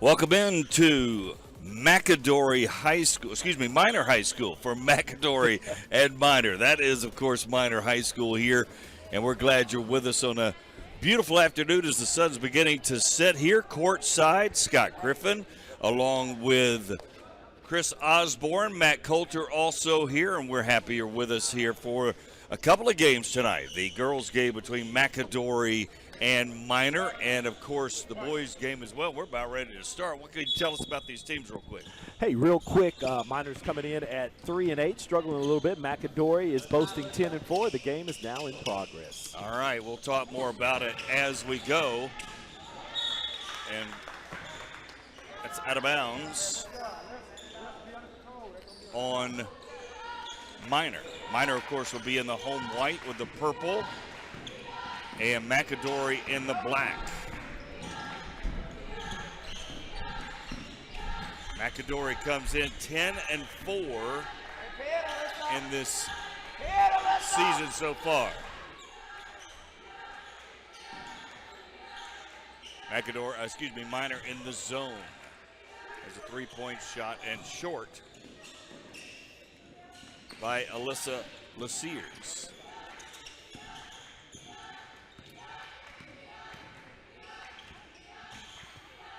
Welcome into McAdory High School, Minor High School for McAdory and Minor. That is, of course, Minor High School here, and we're glad you're with us on a beautiful afternoon as the sun's beginning to set here courtside. Scott Griffin along with Chris Osborne, Matt Coulter also here, and we're happy you're with us here for a couple of games tonight. The girls' game between McAdory and Minor, and of course the boys' game as well. We're about ready to start. What can you tell us about these teams real quick? Hey, real quick, Minor's coming in at 3-8, struggling a little bit. McAdory is boasting 10-4. The game is now in progress. All right, we'll talk more about it as we go. And that's out of bounds on Minor. Minor, of course, will be in the home white with the purple, and McAdory in the black. McAdory comes in 10-4 in this season so far. Minor in the zone. There's a three-point shot and short by Alyssa Lasears.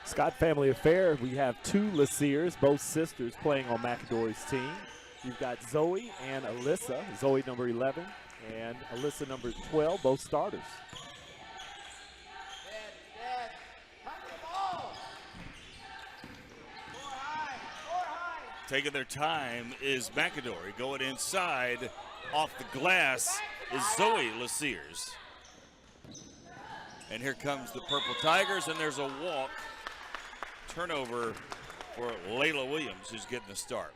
Scott family affair. We have two Lasears, both sisters, playing on McAdory's team. You've got Zoe and Alyssa. Zoe number 11 and Alyssa number 12, both starters. Taking their time is McAdory. Going inside off the glass is Zoe Lasears. And here comes the Purple Tigers, and there's a walk. Turnover for Layla Williams, who's getting the start.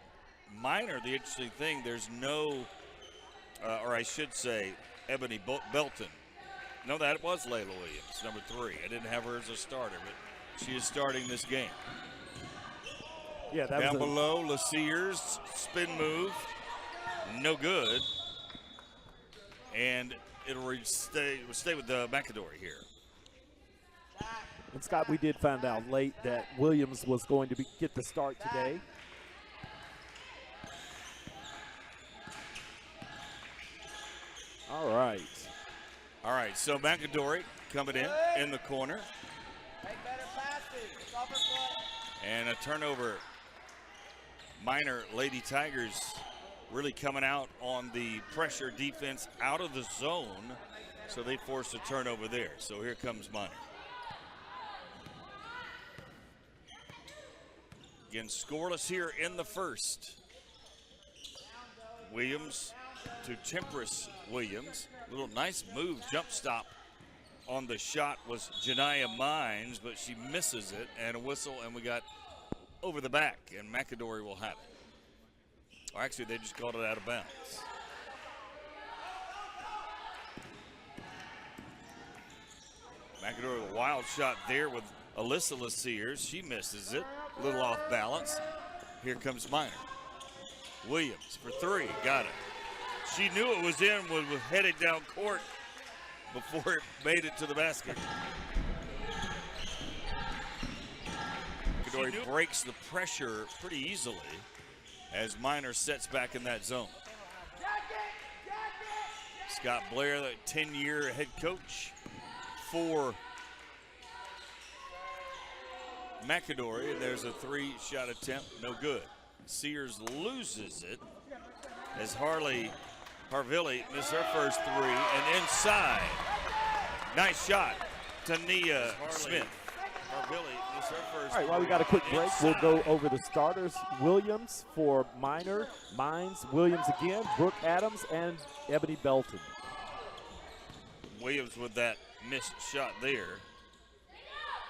Minor, the interesting thing, there's no, or I should say, Ebony Belton. No, that was Layla Williams, number 3. I didn't have her as a starter, but she is starting this game. Yeah, that down below, Lasears, spin move, no good. And it'll stay with McAdory here. And Scott, we did find out late that Williams was going to get the start today. All right, so McAdory coming in the corner. And a turnover. Minor Lady Tigers really coming out on the pressure defense out of the zone, so they forced a turnover there. So here comes Minor. Again, scoreless here in the first. Williams to Temperance Williams. Little nice move, jump stop on the shot was Janiyah Mines, but she misses it, and a whistle, and we got over the back, and McAdory will have it. Or actually, they just called it out of bounds. McAdory with a wild shot there with Alyssa Lasears. She misses it, a little off balance. Here comes Minor. Williams for 3, got it. She knew it was in, was headed down court before it made it to the basket. McAdory breaks the pressure pretty easily as Minor sets back in that zone. Scott Blair, the 10-year head coach for McAdory, and there's a 3-shot attempt, no good. Sears loses it as Harvilli missed her first 3, and inside. Nice shot, Tania Smith. Harvilli missed her first. All right, while we got a quick break, we'll go over the starters. Williams for Minor, Mines, Williams again, Brooke Adams, and Ebony Belton. Williams with that missed shot there,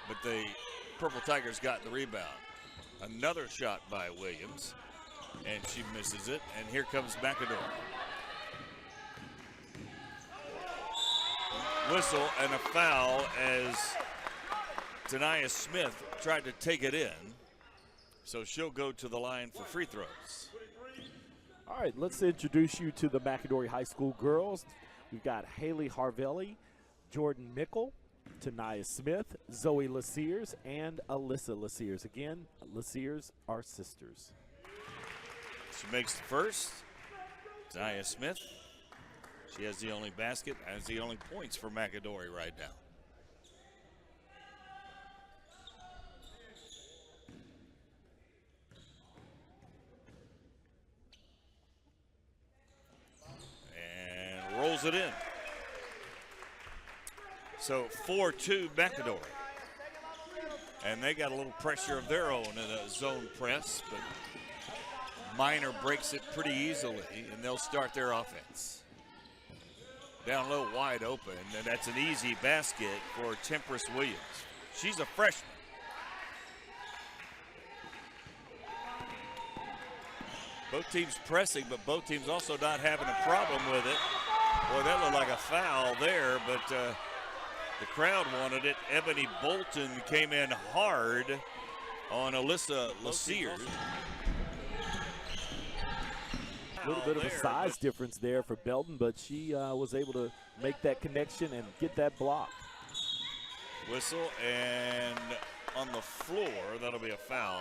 but the Purple Tigers got the rebound. Another shot by Williams, and she misses it, and here comes McAdory. Whistle and a foul as Tania Smith tried to take it in, so she'll go to the line for free throws. All right, let's introduce you to the McAdory High School girls. We've got Haley Harvilli, Jordan Mickle, Tanaya Smith, Zoe Lasears, and Alyssa Lasears. Again, Lasears are sisters. She makes the first. Tanaya Smith. She has the only basket, has the only points for McAdory right now. And rolls it in. So 4-2 McAdory. And they got a little pressure of their own in a zone press, but Minor breaks it pretty easily, and they'll start their offense. Down low, wide open, and that's an easy basket for Temperance Williams. She's a freshman. Both teams pressing, but both teams also not having a problem with it. Boy, that looked like a foul there, but the crowd wanted it. Ebony Bolton came in hard on Alyssa Lasears. A little bit of a size difference there for Belton, but she was able to make that connection and get that block. Whistle, and on the floor, that'll be a foul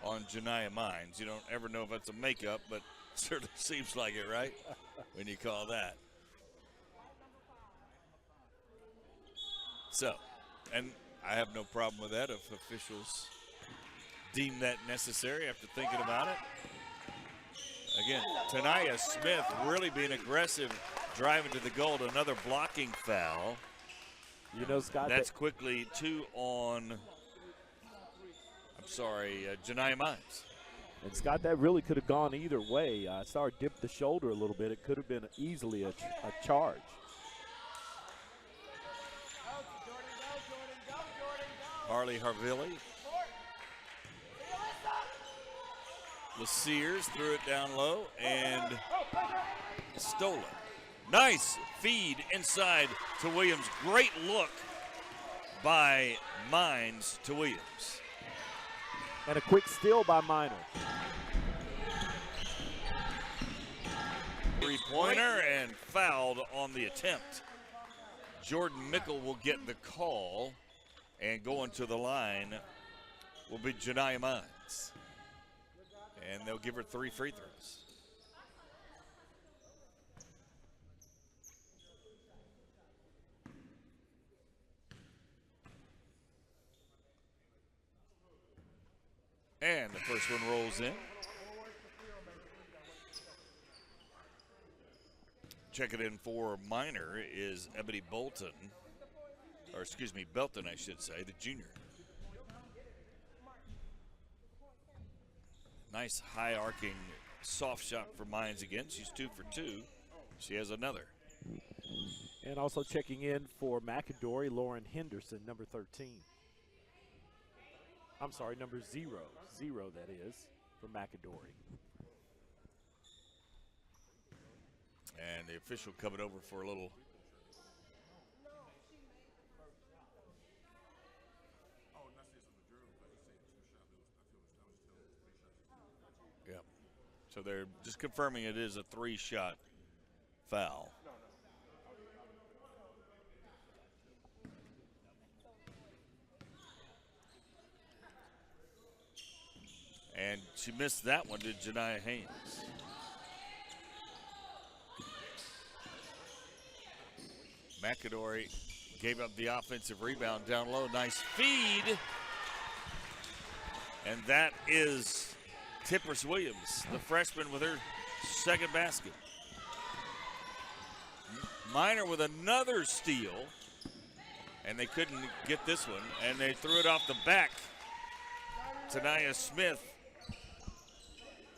on Janiyah Mines. You don't ever know if it's a makeup, but certainly seems like it, right? When you call that. So, and I have no problem with that if officials deem that necessary after thinking about it. Again, Tanaya Smith really being aggressive, driving to the goal. Another blocking foul. You know, Scott, that's quickly 2 on, Janiyah Mines. And Scott, that really could have gone either way. I saw her dip the shoulder a little bit. It could have been easily a charge. Harley Harvilli. Lasears threw it down low and stole it. Nice feed inside to Williams. Great look by Mines to Williams. And a quick steal by Minor. Three-pointer and fouled on the attempt. Jordan Mickle will get the call, and going to the line will be Janiyah Mines. And they'll give her 3 free throws. And the first one rolls in. Checking in for Minor is Ebony Bolton, or excuse me, Belton, I should say, the junior. Nice high arcing soft shot for Mines again. She's 2 for 2. She has another. And also checking in for McAdory, Lauren Henderson, number 13. I'm sorry, number 0. 0, that is, for McAdory. And the official coming over for a little. Yep. So they're just confirming it is a 3-shot foul. And she missed that one to Janiyah Haynes. McAdory gave up the offensive rebound down low. Nice feed. And that is Temperance Williams, the freshman, with her second basket. Minor with another steal. And they couldn't get this one. And they threw it off the back. Tanaya Smith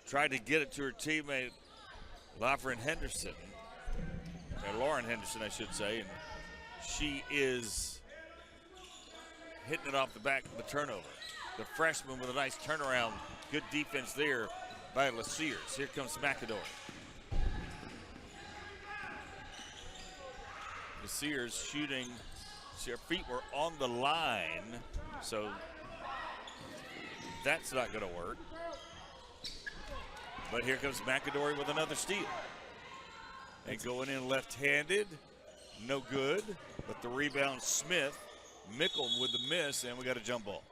tried to get it to her teammate, Lauren Henderson, I should say, and she is hitting it off the back of the turnover. The freshman with a nice turnaround, good defense there by Lasears. Here comes McAdory. Lasears shooting, her feet were on the line, so that's not going to work. But here comes McAdory with another steal. And going in left-handed no good, but the rebound Smith. Mickle with the miss, and we got a jump ball.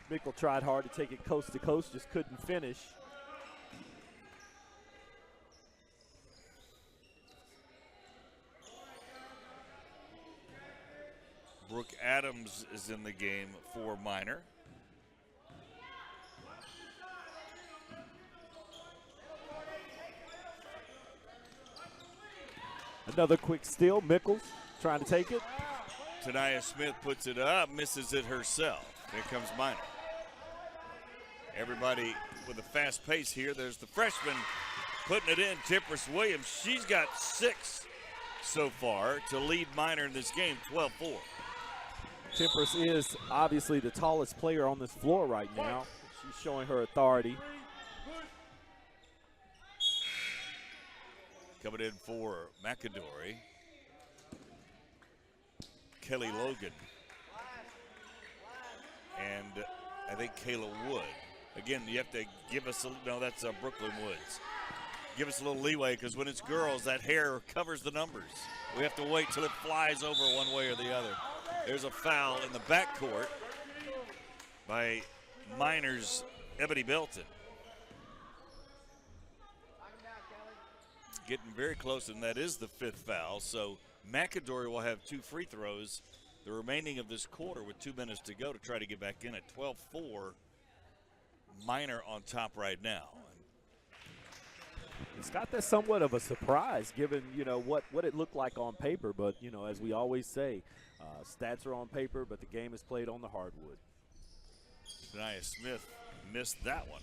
Mickle tried hard to take it coast to coast, just couldn't finish. Brooke Adams is in the game for Minor. Another quick steal. Mickles trying to take it. Tania Smith puts it up, misses it herself. Here comes Minor. Everybody with a fast pace here. There's the freshman putting it in, Temperance Williams. She's got 6 so far to lead Minor in this game, 12-4. Temperance is obviously the tallest player on this floor right now. She's showing her authority. Coming in for McAdory, Kelly Logan, and I think Kayla Wood. Again, you have to give us no, that's Brooklyn Woods. Give us a little leeway because when it's girls, that hair covers the numbers. We have to wait till it flies over one way or the other. There's a foul in the backcourt by Minor's Ebony Belton. Getting very close, and that is the 5th foul. So McAdory will have 2 free throws the remaining of this quarter with 2 minutes to go to try to get back in at 12-4. Minor on top right now. It's got that somewhat of a surprise given, you know, what it looked like on paper. But, you know, as we always say, stats are on paper, but the game is played on the hardwood. Tania Smith missed that one,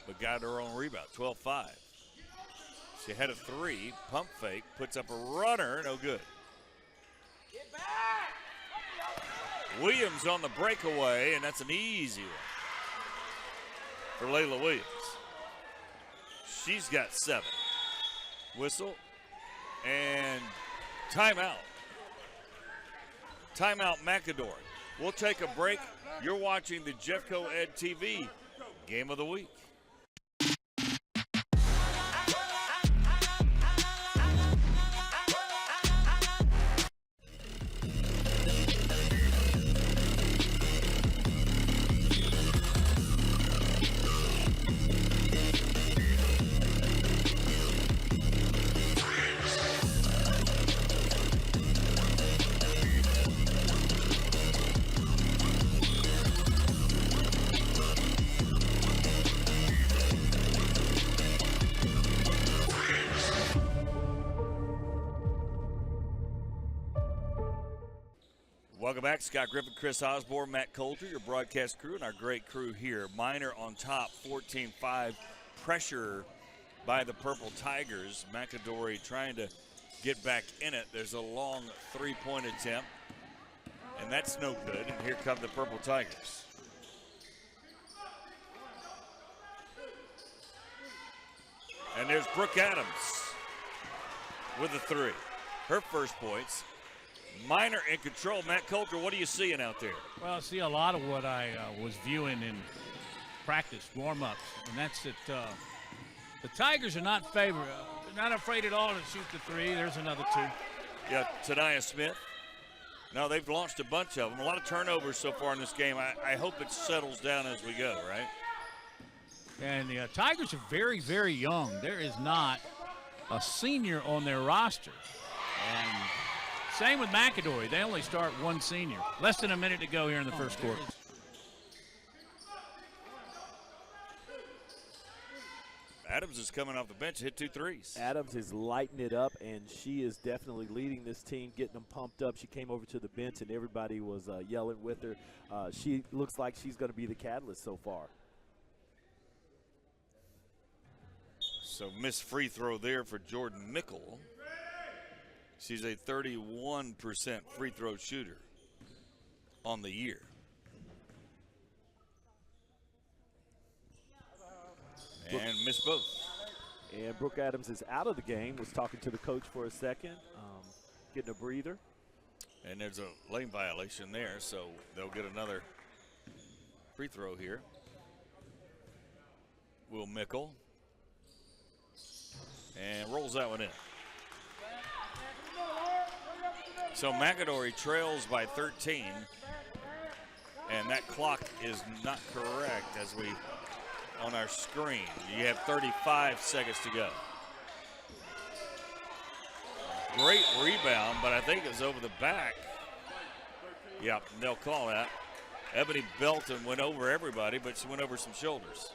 but got her own rebound, 12-5. She had a 3, pump fake, puts up a runner, no good. Williams on the breakaway, and that's an easy one for Layla Williams. She's got 7. Whistle and timeout. Timeout McAdory. We'll take a break. You're watching the Jeffco Ed TV Game of the Week. Welcome back. Scott Griffin, Chris Osborne, Matt Coulter, your broadcast crew, and our great crew here. Minor on top, 14-5. Pressure by the Purple Tigers. McAdory trying to get back in it. There's a long 3-point attempt, and that's no good. And here come the Purple Tigers. And there's Brooke Adams with the 3. Her first points. Minor in control. Matt Coulter, what are you seeing out there? Well, I see a lot of what I was viewing in practice, warm-ups, and that's that the Tigers are not not afraid at all to shoot the 3. There's another 2. Yeah, Tania Smith. No, they've launched a bunch of them. A lot of turnovers so far in this game. I hope it settles down as we go, right? And the Tigers are very, very young. There is not a senior on their roster. And same with McAdory. They only start 1 senior. Less than a minute to go here in the first quarter. Adams is coming off the bench, hit 2 threes. Adams is lighting it up, and she is definitely leading this team, getting them pumped up. She came over to the bench, and everybody was yelling with her. She looks like she's going to be the catalyst so far. So missed free throw there for Jordan Mickle. She's a 31% free throw shooter on the year. And missed both. And Brooke Adams is out of the game, was talking to the coach for a second, getting a breather. And there's a lane violation there, so they'll get another free throw here. Will Mickle. And rolls that one in. So McAdory trails by 13, and that clock is not correct as we on our screen. You have 35 seconds to go. Great rebound, but I think it's over the back. Yep, they'll call that. Ebony Belton went over everybody, but she went over some shoulders.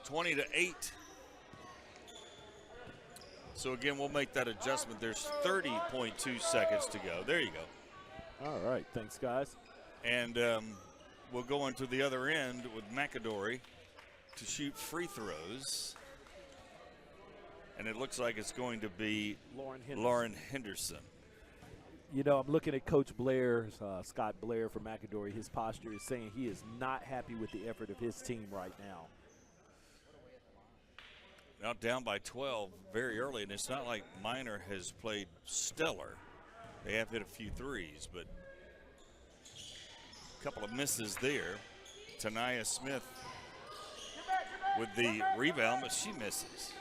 (20-8). So again, we'll make that adjustment. There's 30.2 seconds to go. There you go. All right, thanks, guys. And we'll go into the other end with McAdory to shoot free throws. And it looks like it's going to be Lauren Henderson. You know, I'm looking at Coach Blair, Scott Blair from McAdory. His posture is saying he is not happy with the effort of his team right now. Now down by 12 very early, and it's not like Minor has played stellar. They have hit a few threes, but a couple of misses there. Tania Smith with the rebound, but she misses.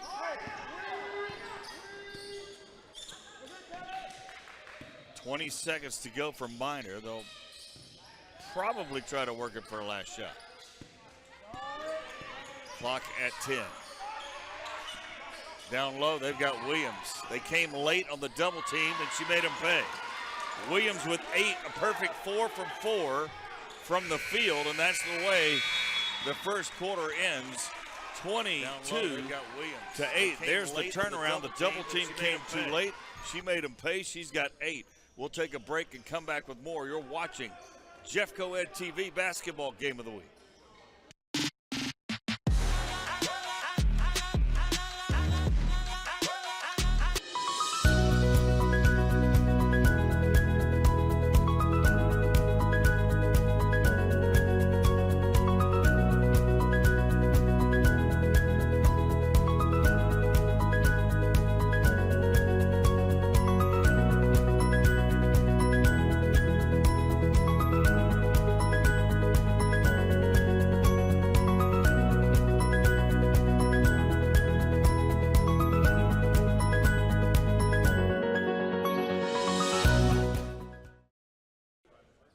"20 seconds to go for Minor. They'll probably try to work it for a last shot. Clock at 10. Down low, they've got Williams. They came late on the double team, and she made them pay. Williams with 8, a perfect 4 from 4 from the field, and that's the way the first quarter ends. 22-8. There's the turnaround. The double team came too late. She made them pay. She's got 8. We'll take a break and come back with more. You're watching Jeff Coed TV Basketball Game of the Week.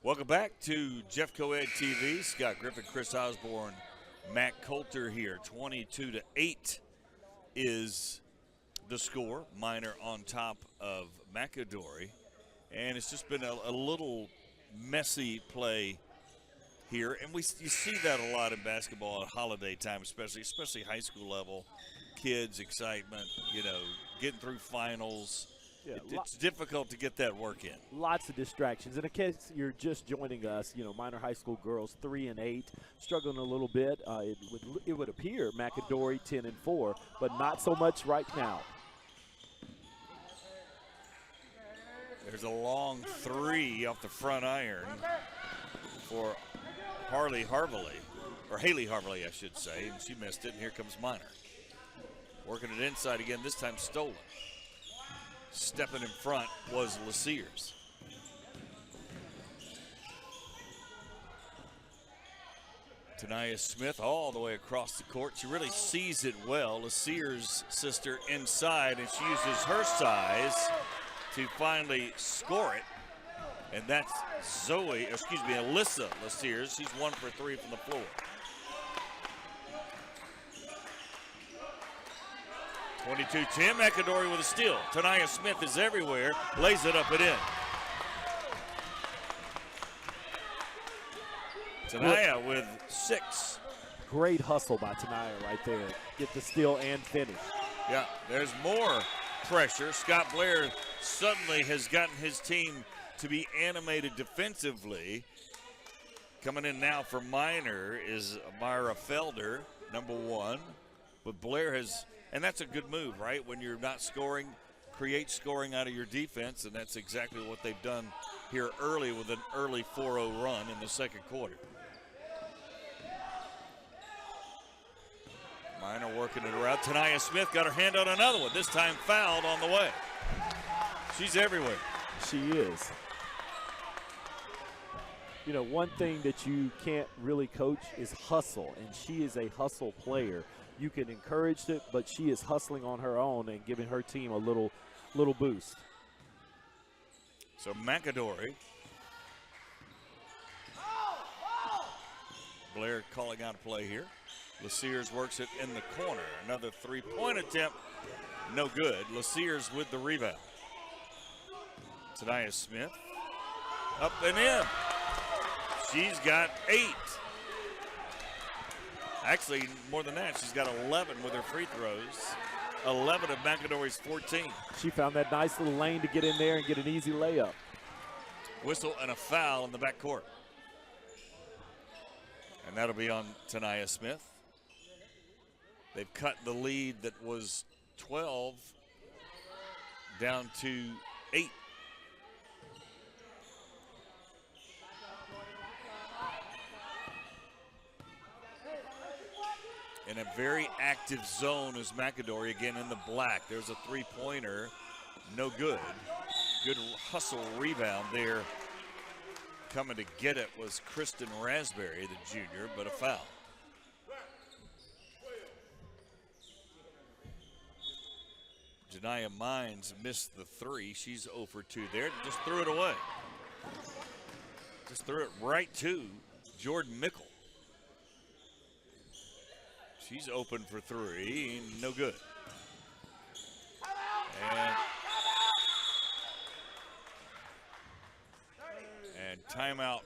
Welcome back to Jeff Coed TV. Scott Griffin, Chris Osborne, Matt Coulter here. 22-8 is the score. Minor on top of McAdory. And it's just been a little messy play here. And you see that a lot in basketball at holiday time, especially high school level. Kids, excitement, getting through finals. Yeah, it's difficult to get that work in. Lots of distractions. And in case you're just joining us, Minor high school girls 3-8, struggling a little bit. It would appear McAdory 10-4, but not so much right now. There's a long 3 off the front iron for Haley Harvey, I should say, and she missed it. And here comes Minor, working it inside again. This time stolen. Stepping in front was LaSears. Tania Smith all the way across the court. She really sees it well. LaSears' sister inside, and she uses her size to finally score it. And that's Alyssa LaSears. She's 1 for 3 from the floor. 22-10, McAdory with a steal. Tania Smith is everywhere, lays it up and in. Tania with 6. Great hustle by Tania right there. Get the steal and finish. Yeah, there's more pressure. Scott Blair suddenly has gotten his team to be animated defensively. Coming in now for Minor is Myra Felder, number 1. But Blair has... And that's a good move, right? When you're not scoring, create scoring out of your defense, and that's exactly what they've done here early with an early 4-0 run in the second quarter. Minor working it around. Tania Smith got her hand on another one, this time fouled on the way. She's everywhere. She is. You know, one thing that you can't really coach is hustle, and she is a hustle player. You can encourage it, but she is hustling on her own and giving her team a little boost. So McAdory. Blair calling out a play here. LaSears works it in the corner. Another three-point attempt. No good. LaSears with the rebound. Tania Smith. Up and in. She's got 8. Actually, more than that, she's got 11 with her free throws. 11 of McAdory's 14. She found that nice little lane to get in there and get an easy layup. Whistle and a foul in the backcourt. And that'll be on Tania Smith. They've cut the lead that was 12 down to 8. In a very active zone is McAdory again in the black. There's a three-pointer, no good. Good hustle rebound there. Coming to get it was Kristen Raspberry, the junior, but a foul. Janiah Mines missed the 3. She's 0 for 2 there. Just threw it away. Just threw it right to Jordan Mickle. She's open for 3, no good. And timeout,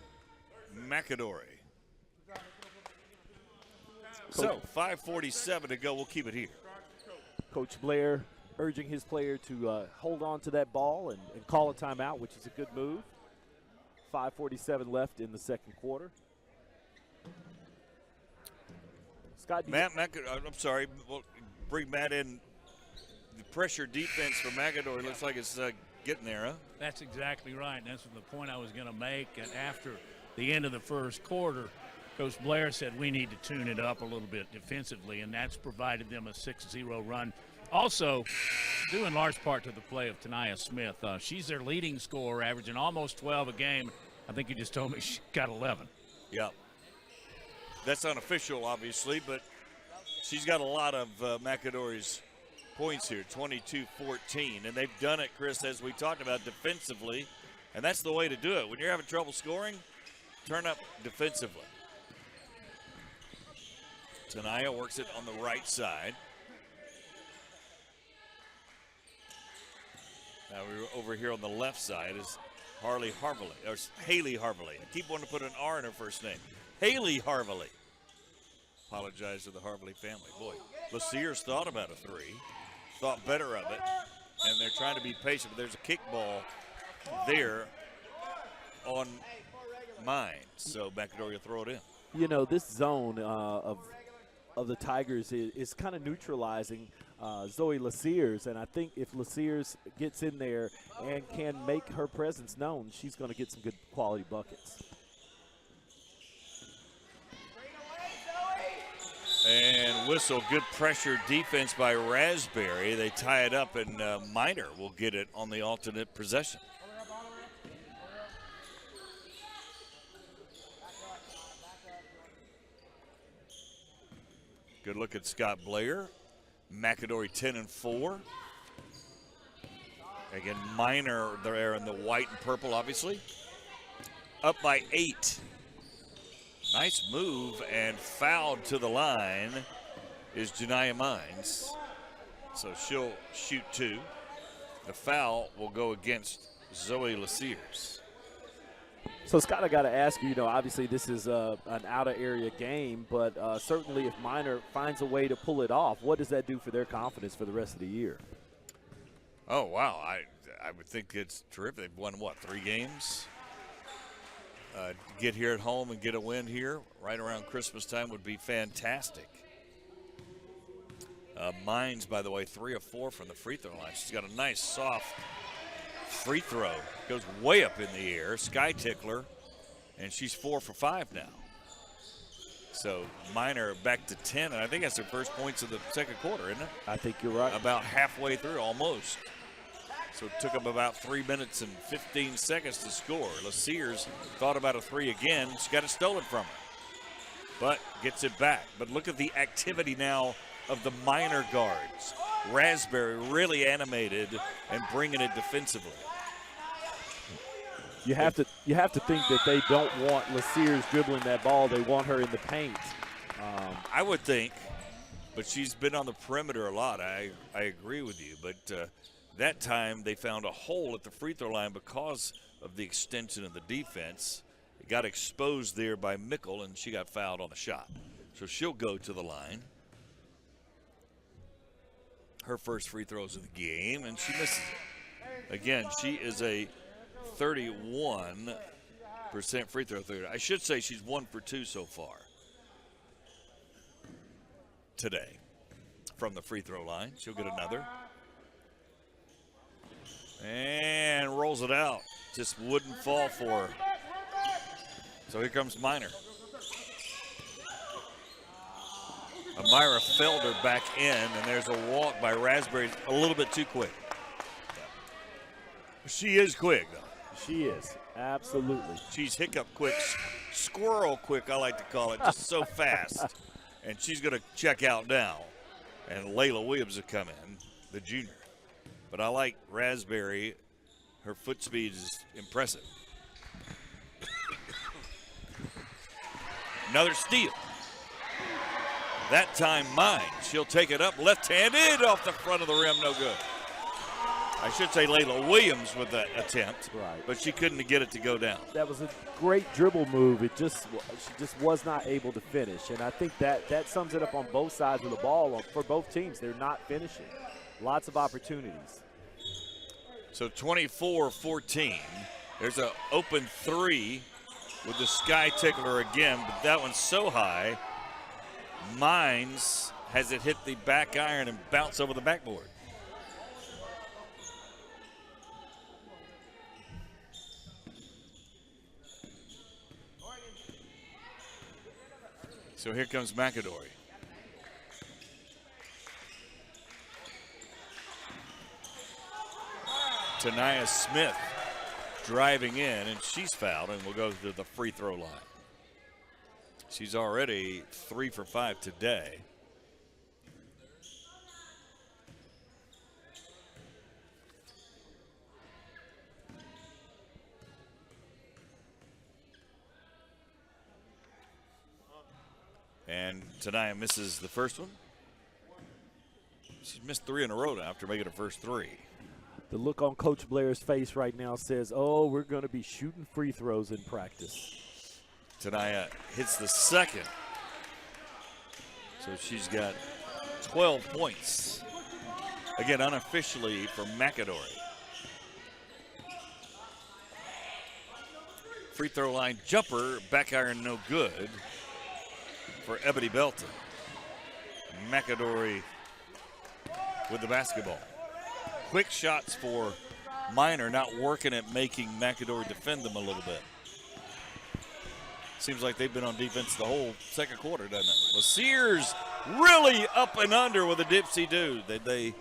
McAdory. So 5:47 to go. We'll keep it here. Coach Blair urging his player to hold on to that ball and call a timeout, which is a good move. 5:47 left in the second quarter. Scott, I'm sorry. We'll bring Matt in. The pressure defense for McAdory looks like it's getting there, huh? That's exactly right. And that's the point I was going to make. And after the end of the first quarter, Coach Blair said we need to tune it up a little bit defensively, and that's provided them a 6-0 run. Also, due in large part to the play of Tania Smith. She's their leading scorer, averaging almost 12 a game. I think you just told me she got 11. Yeah. That's unofficial, obviously, but she's got a lot of McAdory's points here, 22-14. And they've done it, Chris, as we talked about, defensively. And that's the way to do it. When you're having trouble scoring, turn up defensively. Tania works it on the right side. Now we're over here on the left side is Haley Harvely. I keep wanting to put an R in her first name. Haley Harvely. Apologize to the Harvely family. Boy, LaSears thought about a 3, thought better of it, and they're trying to be patient. But there's a kickball there on mine, so McAdory will throw it in. You know, this zone of the Tigers is kind of neutralizing Zoe LaSears, and I think if LaSears gets in there and can make her presence known, she's going to get some good quality buckets. And whistle, good pressure defense by Raspberry. They tie it up, and Miner will get it on the alternate possession. Good look at Scott Blair. McAdory 10-4. Again, Miner there in the white and purple, obviously. Up by 8. Nice move, and fouled to the line is Janiah Mines. So she'll shoot 2. The foul will go against Zoe LaSears. So, Scott, I got to ask you, obviously this is an out-of-area game, but certainly if Miner finds a way to pull it off, what does that do for their confidence for the rest of the year? Oh, wow. I would think it's terrific. They've won, 3 games? Get here at home and get a win here right around Christmas time would be fantastic. Mines, by the way, 3 of 4 from the free throw line. She's got a nice soft free throw. Goes way up in the air. Sky tickler. And she's 4 for 5 now. So Miner back to 10, and I think that's her first points of the second quarter, isn't it? I think you're right. About halfway through, almost. So it took them about 3 minutes and 15 seconds to score. LaSears thought about a three again. She got it stolen from her, but gets it back. But look at the activity now of the minor guards. Raspberry really animated and bringing it defensively. You have to think that they don't want LaSears dribbling that ball. They want her in the paint. I would think, but she's been on the perimeter a lot. I agree with you, but that time they found a hole at the free throw line because of the extension of the defense. It got exposed there by Mickle, and she got fouled on the shot. So she'll go to the line. Her first free throws of the game, and she misses it. Again, she is a 31% free throw shooter. I should say she's 1 for 2 so far today from the free throw line. She'll get another. And rolls it out. Just wouldn't fall for her. So here comes Minor. Amira Felder back in, and there's a walk by Raspberry, a little bit too quick. She is quick, though. She is, absolutely. She's hiccup quick, squirrel quick, I like to call it, just so fast. And she's going to check out now. And Layla Williams will come in, the junior. But I like Raspberry. Her foot speed is impressive. Another steal. That time mine. She'll take it up left-handed off the front of the rim. No good. I should say Layla Williams with that attempt, right, but she couldn't get it to go down. That was a great dribble move. She just was not able to finish, and I think that sums it up on both sides of the ball for both teams. They're not finishing. Lots of opportunities. So 24-14. There's an open three with the Sky Tickler again, but that one's so high. Mines has it hit the back iron and bounce over the backboard. So here comes McAdory. Tanaya Smith driving in, and she's fouled and will go to the free throw line. She's already 3 for 5 today. And Tanaya misses the first one. She's missed 3 in a row now after making her first 3. The look on Coach Blair's face right now says, oh, we're going to be shooting free throws in practice. Tanaya hits the second. So she's got 12 points. Again, unofficially for McAdory. Free throw line jumper, back iron no good for Ebony Belton. McAdory with the basketball. Quick shots for Minor, not working at making McAdory defend them a little bit. Seems like they've been on defense the whole second quarter, doesn't it? LaSears really up and under with a dipsy-do. Did they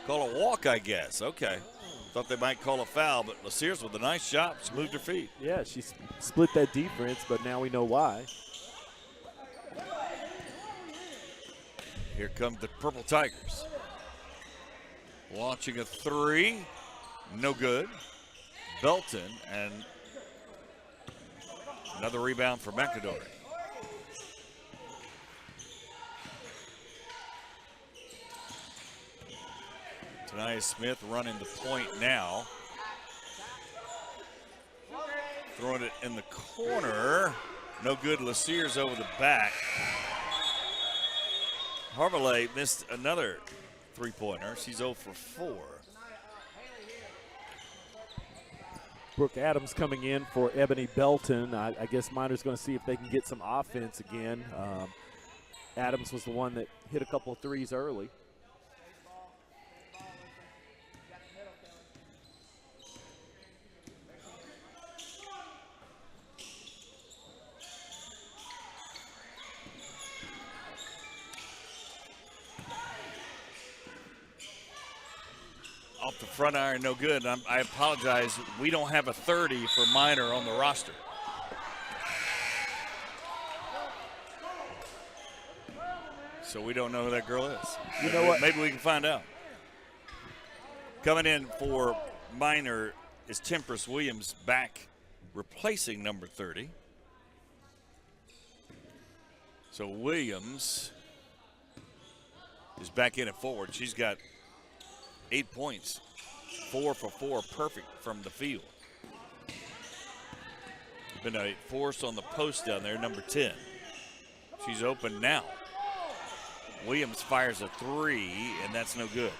call a walk, I guess? Okay. Thought they might call a foul, but LaSears with a nice shot. She moved her feet. Yeah, she split that defense, but now we know why. Here come the Purple Tigers. Launching a three. No good. Belton, and another rebound for McAdory. Tanaya Smith running the point now. Throwing it in the corner. No good. LaSears over the back. Harville missed another three-pointer. She's 0 for 4. Brooke Adams coming in for Ebony Belton. I guess Minor's going to see if they can get some offense again. Adams was the one that hit a couple of threes early. off the front iron, no good. I apologize. We don't have a 30 for Minor on the roster. So we don't know who that girl is. You know what? Maybe we can find out. Coming in for Minor is Temperance Williams, back replacing number 30. So Williams is back in at forward. She's got 8 points, 4 for 4, perfect from the field. Been a force on the post down there, number 10. She's open now. Williams fires a 3, and that's no good.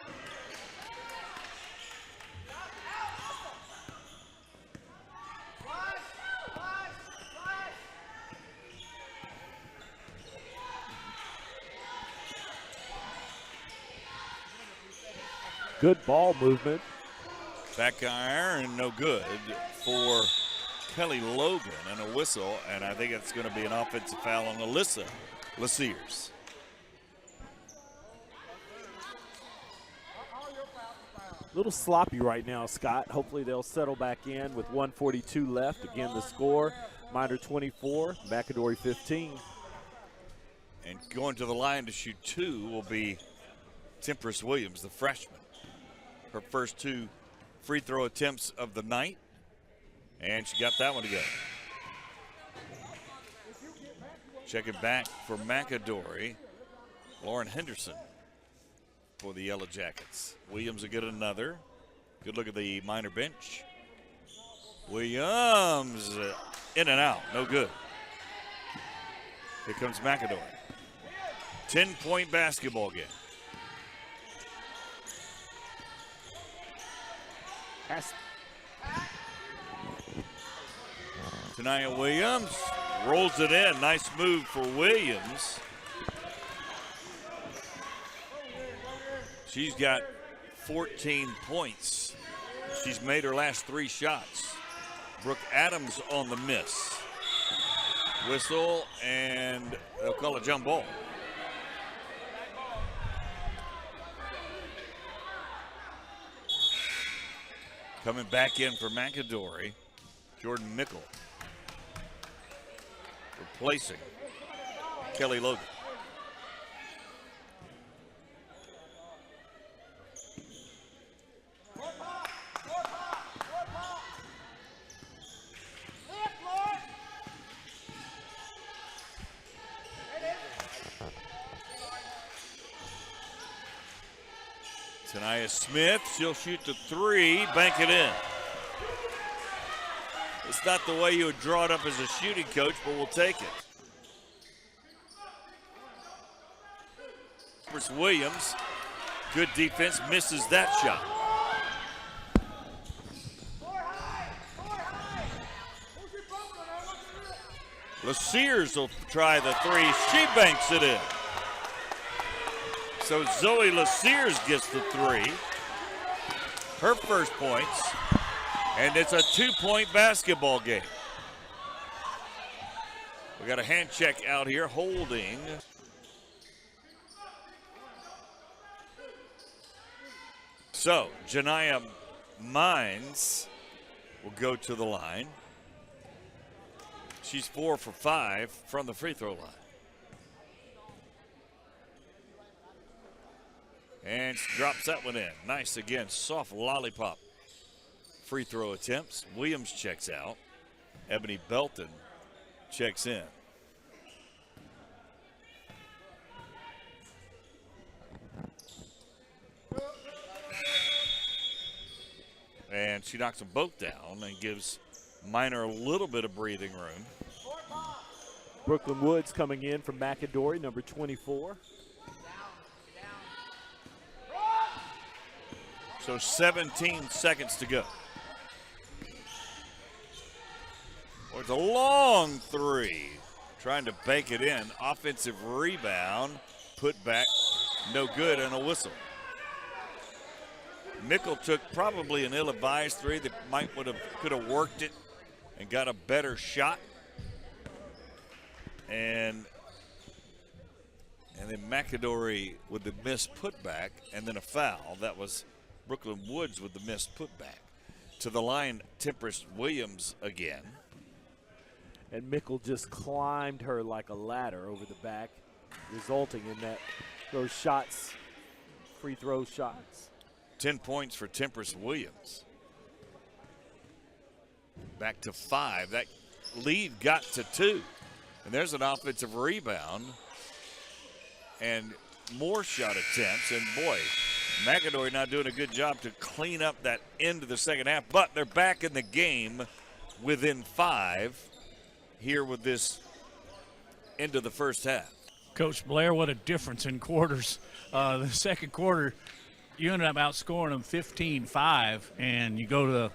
Good ball movement. Back iron, no good for Kelly Logan, and a whistle, and I think it's going to be an offensive foul on Alyssa Laseers. A little sloppy right now, Scott. Hopefully they'll settle back in with 1:42 left. Again, the score, Minor 24, McAdory 15. And going to the line to shoot 2 will be Temperance Williams, the freshman. Her first 2 free throw attempts of the night, and she got that one to go. Check it back for McAdory. Lauren Henderson for the Yellow Jackets. Williams will get another. Good look at the Minor bench. Williams in and out, no good. Here comes McAdory. 10-point basketball game. Tanaya Williams rolls it in. Nice move for Williams. She's got 14 points. She's made her last 3 shots. Brooke Adams on the miss. Whistle, and they'll call a jump ball. Coming back in for McAdory, Jordan Mickle. Replacing Kelly Logan. Tanaya Smith, she'll shoot the 3, bank it in. It's not the way you would draw it up as a shooting coach, but we'll take it. Bruce Williams, good defense, misses that shot. Laseers will try the 3, she banks it in. So Zoe Laseers gets the 3, her first points, and it's a 2-point basketball game. We got a hand check out here, holding. So Janiyah Mines will go to the line. She's 4 for 5 from the free throw line. And she drops that one in. Nice again, soft lollipop free throw attempts. Williams checks out. Ebony Belton checks in. And she knocks them both down and gives Minor a little bit of breathing room. Brooklyn Woods coming in from McAdory, number 24. So 17 seconds to go. Oh, it's a long 3. Trying to bank it in. Offensive rebound. Put back. No good, and a whistle. Mickle took probably an ill-advised 3 that could have worked it and got a better shot. And then McAdory with the missed putback and then a foul. That was Brooklyn Woods with the missed putback. To the line, Tempest Williams again. And Mickle just climbed her like a ladder over the back, resulting in those shots, free throw shots. 10 points for Tempest Williams. Back to 5. That lead got to 2. And there's an offensive rebound. And more shot attempts. And boy, McAdory not doing a good job to clean up that end of the second half. But they're back in the game within 5 here with this end of the first half. Coach Blair, what a difference in quarters. The second quarter, you ended up outscoring them 15-5, and you go to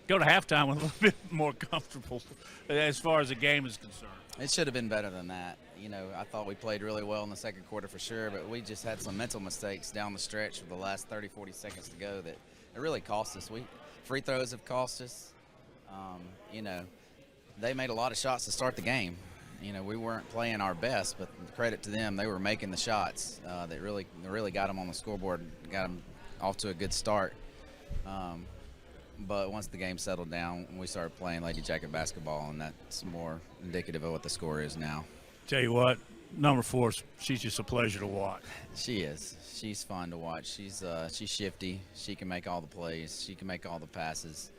halftime with a little bit more comfortable as far as the game is concerned. It should have been better than that. You know, I thought we played really well in the second quarter for sure, but we just had some mental mistakes down the stretch with the last 30, 40 seconds to go that it really cost us. Free throws have cost us. You know, they made a lot of shots to start the game. You know, we weren't playing our best, but credit to them, they were making the shots that really got them on the scoreboard, got them off to a good start. But once the game settled down, we started playing Lady Jacket basketball, and that's more indicative of what the score is now. Tell you what, number 4, she's just a pleasure to watch. She is. She's fun to watch. She's shifty. She can make all the plays. She can make all the passes.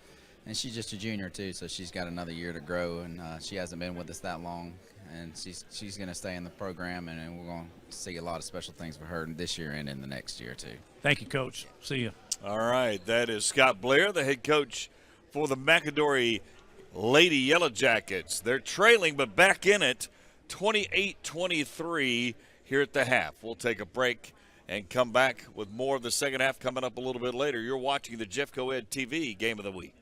And she's just a junior, too, so she's got another year to grow, and she hasn't been with us that long. And she's going to stay in the program, and we're going to see a lot of special things for her this year and in the next year, too. Thank you, Coach. See you. All right, that is Scott Blair, the head coach for the McAdory Lady Yellow Jackets. They're trailing, but back in it, 28-23 here at the half. We'll take a break and come back with more of the second half coming up a little bit later. You're watching the Jeffco Ed TV Game of the Week.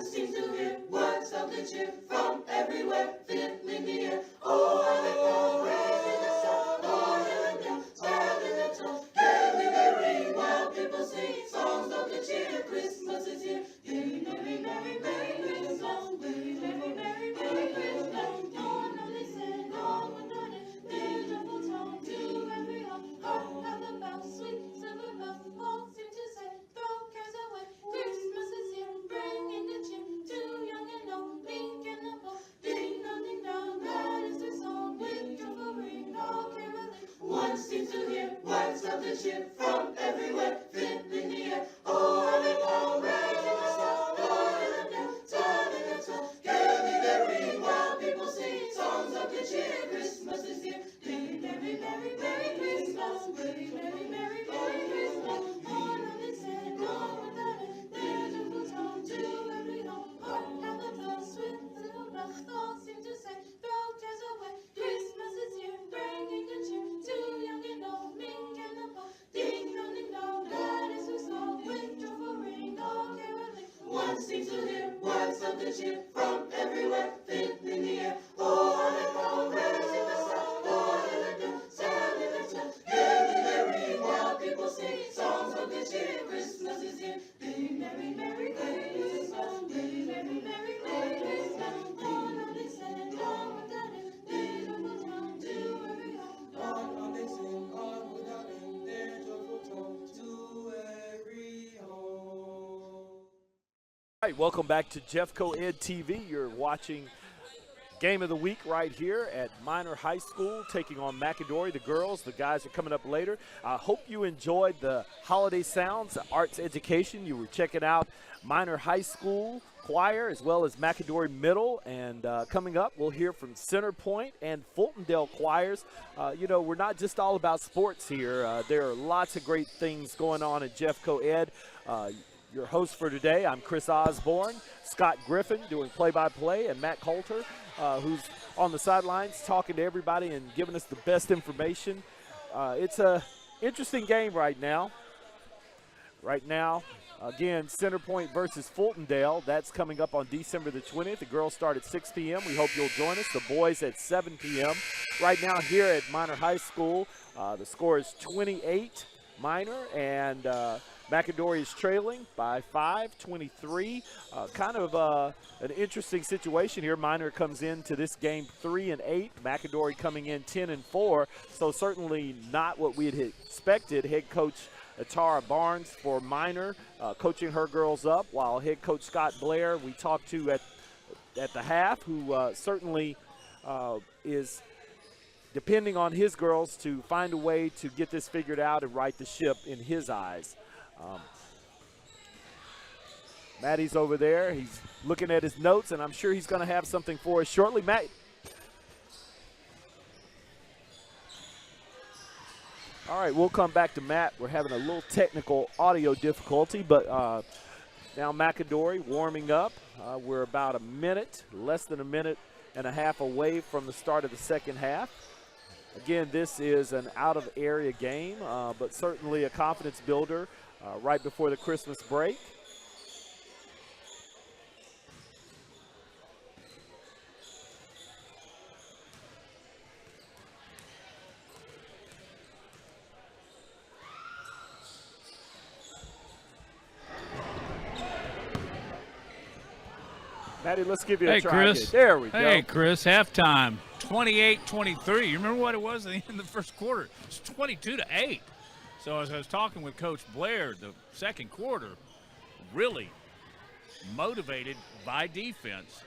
One seems to hear words of the cheer from everywhere, filling the air. Oh, how they go, raising the sound, oh, and down, standing the tone. Gaily they ring while people sing songs of the cheer. Christmas is here. Merry, merry, merry, merry Christmas. Merry, merry, merry, merry Christmas. Dawn of the sun, dawn without it. Beautiful tone to every home. Hark how the bells, sweet silver bells, all seem to say, throw cares away. Christmas is here, bringing good cheer to young and old, meek and the bold. Ding dong, that is their song. With joyful ring, all caroling. One seems to hear words of the cheer from everywhere, filling the air. Oh, how they go, raising the sound, oh, and down, turning the tone. Gaily they ring while people sing songs of good cheer. Christmas is here. Merry, merry, merry, merry Christmas. Merry, merry, merry, merry Christmas. All of this and all without it. Beautiful tone to every home. Hark how the bells, sweet little bells, all seem to say, throw cares away. Christmas is here, bringing good cheer to young and old, meek and the bold. Ding dong, that is her song. With joyful ring, all caroling. One seems to hear words of the cheer from everywhere, filling the air. Oh, how they go, raising the sound, oh, and down, standing the tone. Gaily they ring while people sing songs of good cheer. Christmas is here. Merry, merry, merry, merry Christmas. Merry, merry, merry, merry Christmas. Dawn of the sun, dawn without it. Beautiful tone to every home. Dawn of the sun, dawn without it. Their joyful tone to every home. All right, welcome back to Jeffco Ed TV. You're watching Game of the Week right here at Minor High School, taking on McAdory, the girls. The guys are coming up later. I hope you enjoyed the holiday sounds, the arts education. You were checking out Minor High School choir as well as McAdory Middle. And coming up, we'll hear from Center Point and Fultondale choirs. You know, we're not just all about sports here. There are lots of great things going on at Jeffco Ed. Your host for today, I'm Chris Osborne, Scott Griffin doing play-by-play, and Matt Coulter, who's on the sidelines talking to everybody and giving us the best information. It's a interesting game right now. Right now, again, Center Point versus Fultondale. That's coming up on December the 20th. The girls start at 6 p.m. We hope you'll join us. The boys at 7 p.m. Right now here at Minor High School, the score is 28 Minor, and McAdory is trailing by 5-23. Kind of an interesting situation here. Minor comes into this game 3-8. McAdory coming in 10-4. So certainly not what we had expected. Head coach Atara Barnes for Minor coaching her girls up, while head coach Scott Blair we talked to at the half, who certainly is depending on his girls to find a way to get this figured out and right the ship in his eyes. Maddie's over there. He's looking at his notes, and I'm sure he's going to have something for us shortly. Matt. All right, we'll come back to Matt. We're having a little technical audio difficulty, but now McAdory warming up. We're about less than a minute and a half away from the start of the second half. Again, this is an out-of-area game, but certainly a confidence builder right before the Christmas break. Maddie, let's give you a try. Chris. Again. There we go. Hey, Chris, halftime, 28-23. You remember what it was at the end of the first quarter? It's 22-8. So as I was talking with Coach Blair, the second quarter really motivated by defense.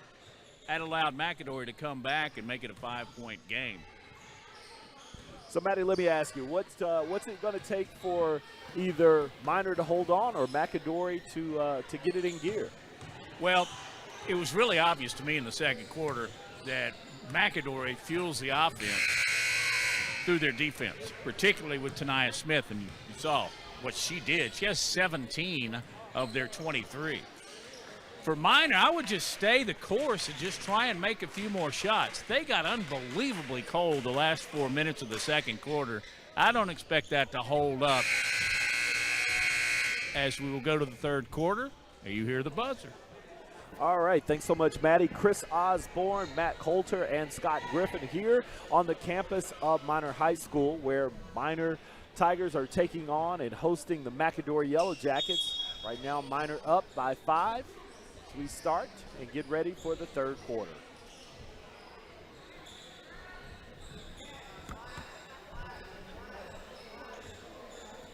That allowed McAdory to come back and make it a 5-point game. So, Maddie, let me ask you, what's it going to take for either Minor to hold on or McAdory to get it in gear? Well, it was really obvious to me in the second quarter that McAdory fuels the offense through their defense, particularly with Tania Smith, and you saw what she did. She has 17 of their 23. For Minor, I would just stay the course and just try and make a few more shots. They got unbelievably cold the last 4 minutes of the second quarter. I don't expect that to hold up as we will go to the third quarter. You hear the buzzer. All right, thanks so much, Maddie. Chris Osborne, Matt Coulter, and Scott Griffin here on the campus of Minor High School, where Minor Tigers are taking on and hosting the McAdory Yellow Jackets. Right now, Minor up by 5 as we start and get ready for the third quarter.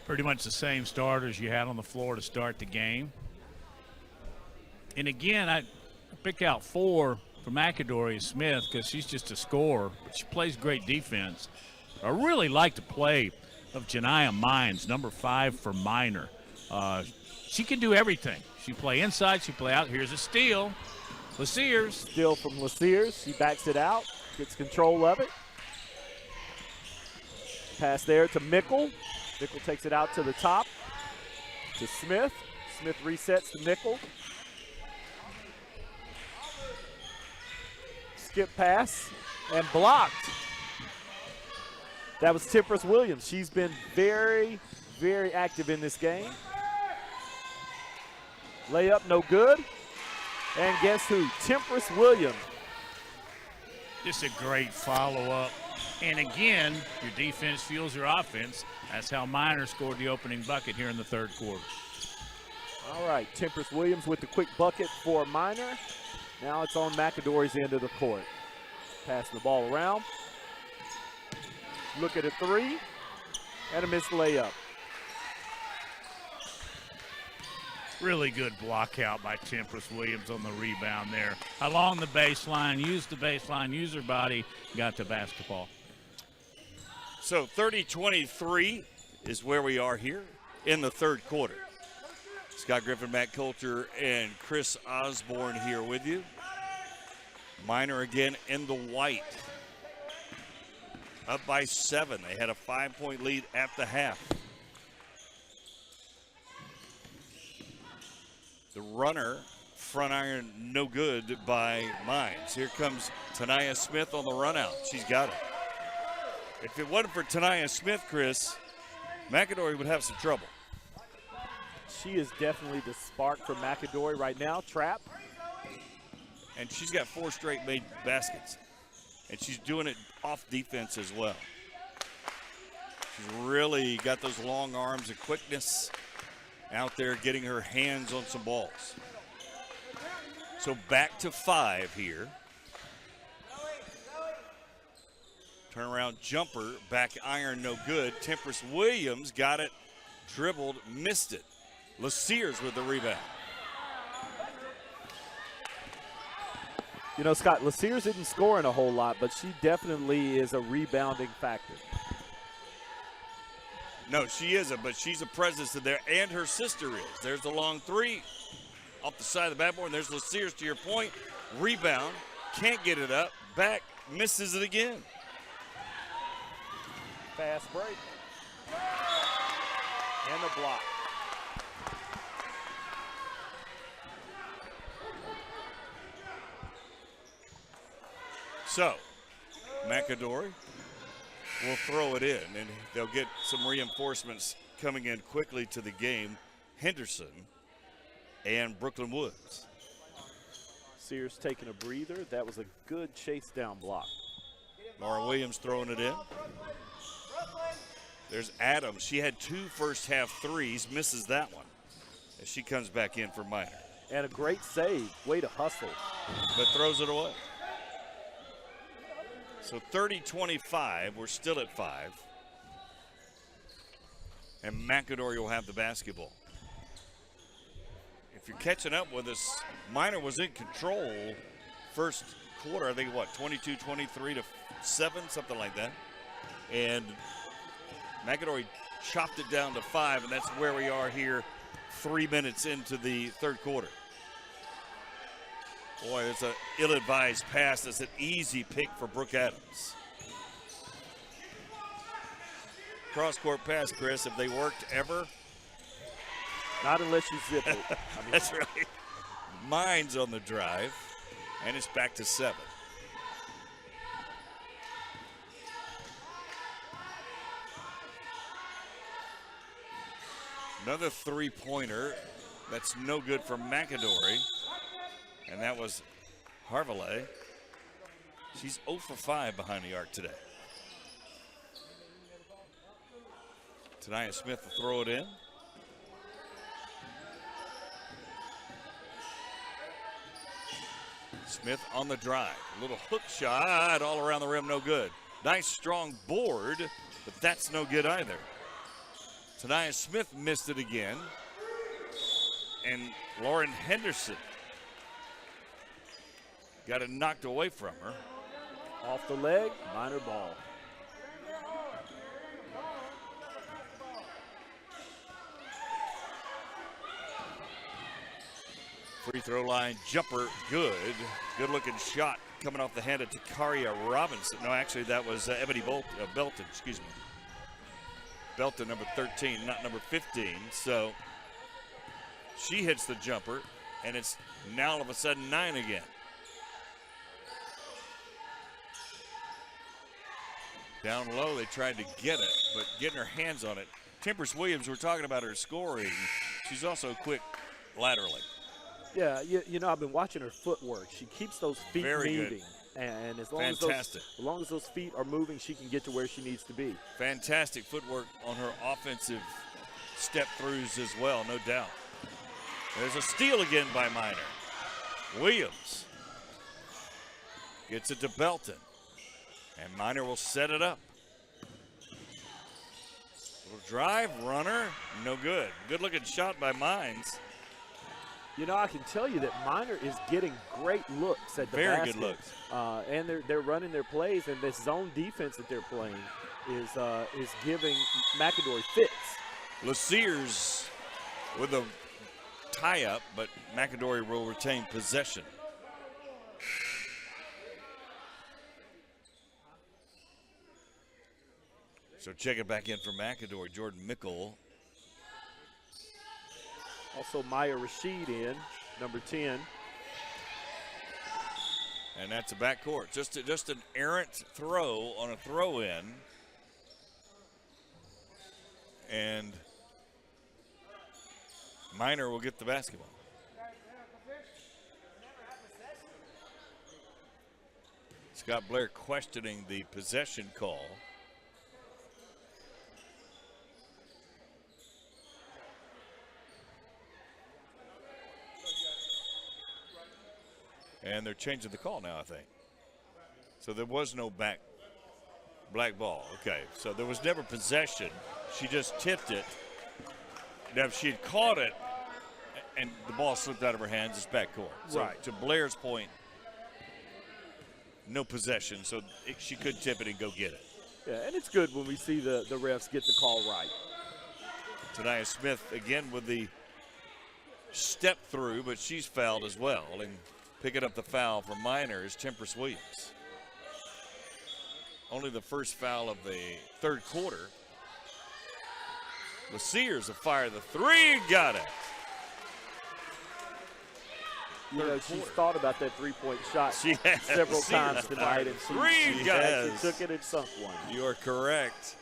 Pretty much the same starters you had on the floor to start the game. And again, I pick out 4 for McAdory Smith because she's just a scorer, but she plays great defense. I really like the play of Janiyah Mines, number 5 for Minor. She can do everything. She play inside, she play out. Here's a steal. Laseers. Steal from Laseers. She backs it out, gets control of it. Pass there to Mickle. Mickle takes it out to the top to Smith. Smith resets to Mickle. Skip pass and blocked. That was Temperance Williams. She's been very, very active in this game. Layup no good. And guess who? Temperance Williams. Just a great follow-up. And again, your defense fuels your offense. That's how Minor scored the opening bucket here in the third quarter. All right, Temperance Williams with the quick bucket for Minor. Now it's on McAdory's end of the court. Passing the ball around. Look at a 3 and a missed layup. Really good block out by Temperance Williams on the rebound there. Along the baseline, used the baseline, used her body, got the basketball. So 30-23 is where we are here in the third quarter. Scott Griffin, Matt Coulter, and Chris Osborne here with you. Minor again in the white. Up by 7. They had a 5-point lead at the half. The runner, front iron, no good by Mines. Here comes Janiyah Smith on the run out. She's got it. If it wasn't for Janiyah Smith, Chris, McAdory would have some trouble. She is definitely the spark for McAdory right now. Trap. And she's got 4 straight made baskets. And she's doing it off defense as well. She's really got those long arms and quickness out there getting her hands on some balls. So back to 5 here. Turnaround jumper, back iron, no good. Temperance Williams got it, dribbled, missed it. Laseers with the rebound. You know, Scott, Laseers didn't score in a whole lot, but she definitely is a rebounding factor. No, she isn't, but she's a presence in there, and her sister is. There's the long 3 off the side of the backboard, and there's Laseers to your point. Rebound, can't get it up, back, misses it again. Fast break. And a block. So, McAdory will throw it in, and they'll get some reinforcements coming in quickly to the game. Henderson and Brooklyn Woods. Sears taking a breather. That was a good chase down block. Laura Williams throwing it in. There's Adams. She had 2 first half threes, misses that one as she comes back in for Minor. And a great save. Way to hustle. But throws it away. So 30-25, we're still at 5. And McAdory will have the basketball. If you're catching up with us, Minor was in control first quarter, I think, 22-23 to 7, something like that. And McAdory chopped it down to 5, and that's where we are here 3 minutes into the third quarter. Boy, it's an ill-advised pass. That's an easy pick for Brooke Adams. Cross-court pass, Chris, if they worked ever. Not unless you zip it. That's right. Mines on the drive, and it's back to 7. Another 3-pointer. That's no good for McAdory. And that was Harville. She's 0 for 5 behind the arc today. Tania Smith will throw it in. Smith on the drive. A little hook shot all around the rim, no good. Nice strong board, but that's no good either. Tania Smith missed it again. And Lauren Henderson got it knocked away from her. Off the leg, Minor ball. Free throw line jumper, good. Good looking shot coming off the hand of Takaria Robinson. No, actually that was Ebony Belton, excuse me. Belton, number 13, not number 15. So she hits the jumper, and it's now all of a sudden 9 again. Down low, they tried to get it, but getting her hands on it. Tempest Williams, we're talking about her scoring. She's also quick laterally. Yeah, you know, I've been watching her footwork. She keeps those feet Very moving. good. And as long as those feet are moving, she can get to where she needs to be. Fantastic footwork on her offensive step throughs as well, no doubt. There's a steal again by Minor. Williams gets it to Belton. And Minor will set it up. Little drive, runner, no good. Good looking shot by Mines. You know, I can tell you that Minor is getting great looks at the Very basket. good looks. And they're running their plays, and this zone defense that they're playing is giving McAdory fits. LaSears with a tie-up, but McAdory will retain possession. So check it back in for McAdory. Jordan Mickle. Also Maya Rashid in, number 10. And that's a backcourt. Just an errant throw on a throw-in. And Minor will get the basketball. Scott Blair questioning the possession call. And they're changing the call now, I think. So there was no black ball. Okay, so there was never possession. She just tipped it. Now, if she had caught it and the ball slipped out of her hands, it's backcourt. So right. To Blair's point, no possession, so she could tip it and go get it. Yeah, and it's good when we see the refs get the call right. Tania Smith again with the step through, but she's fouled as well. And picking up the foul for Minor is Tempest Williams. Only the first foul of the third quarter. LaSears will fire the three, got it. You know, she's thought about that three-point shot several times tonight, and she actually took it and sunk one. You are correct.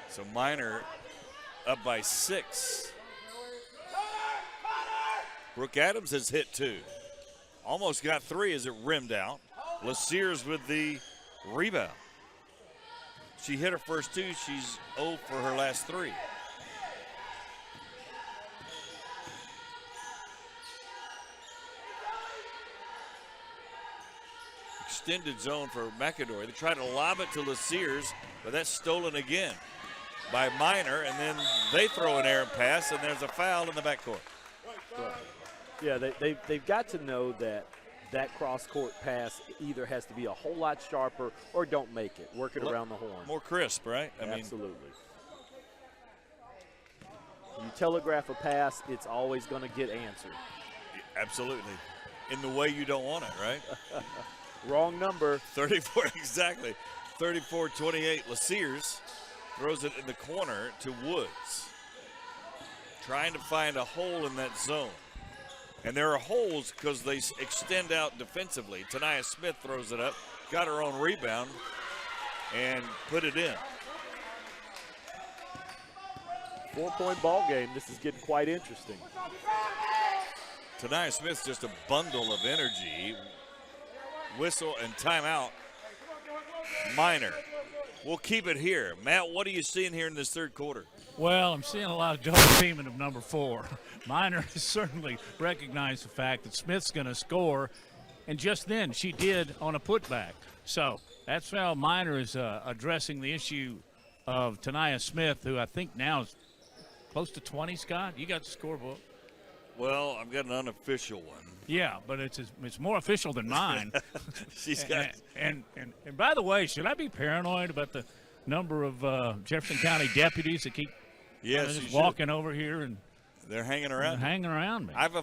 So Minor up by 6. Brooke Adams has hit 2. Almost got 3 as it rimmed out. LaSears with the rebound. She hit her first 2. She's 0 for her last 3. Extended zone for McAdory. They try to lob it to LaSears, but that's stolen again by Minor, and then they throw an errant pass, and there's a foul in the backcourt. Yeah, they've got to know that cross-court pass either has to be a whole lot sharper or don't make it. Work it around the horn. More crisp, right? Absolutely. When you telegraph a pass, it's always going to get answered. Absolutely. In the way you don't want it, right? Wrong number. 34, exactly. 34-28. LaSears throws it in the corner to Woods. Trying to find a hole in that zone. And there are holes because they extend out defensively. Tania Smith throws it up, got her own rebound, and put it in. 4-point ball game. This is getting quite interesting. Tania Smith's just a bundle of energy. Whistle and timeout. Minor. We'll keep it here. Matt, what are you seeing here in this third quarter? Well, I'm seeing a lot of double teaming of number 4. Minor has certainly recognized the fact that Smith's going to score, and just then she did on a putback. So that's how Minor is addressing the issue of Tania Smith, who I think now is close to 20, Scott. You got the scorebook. Well, I've got an unofficial one. Yeah, but it's more official than mine. She's got. And by the way, should I be paranoid about the number of Jefferson County deputies that keep just walking over here and they're hanging around me? I've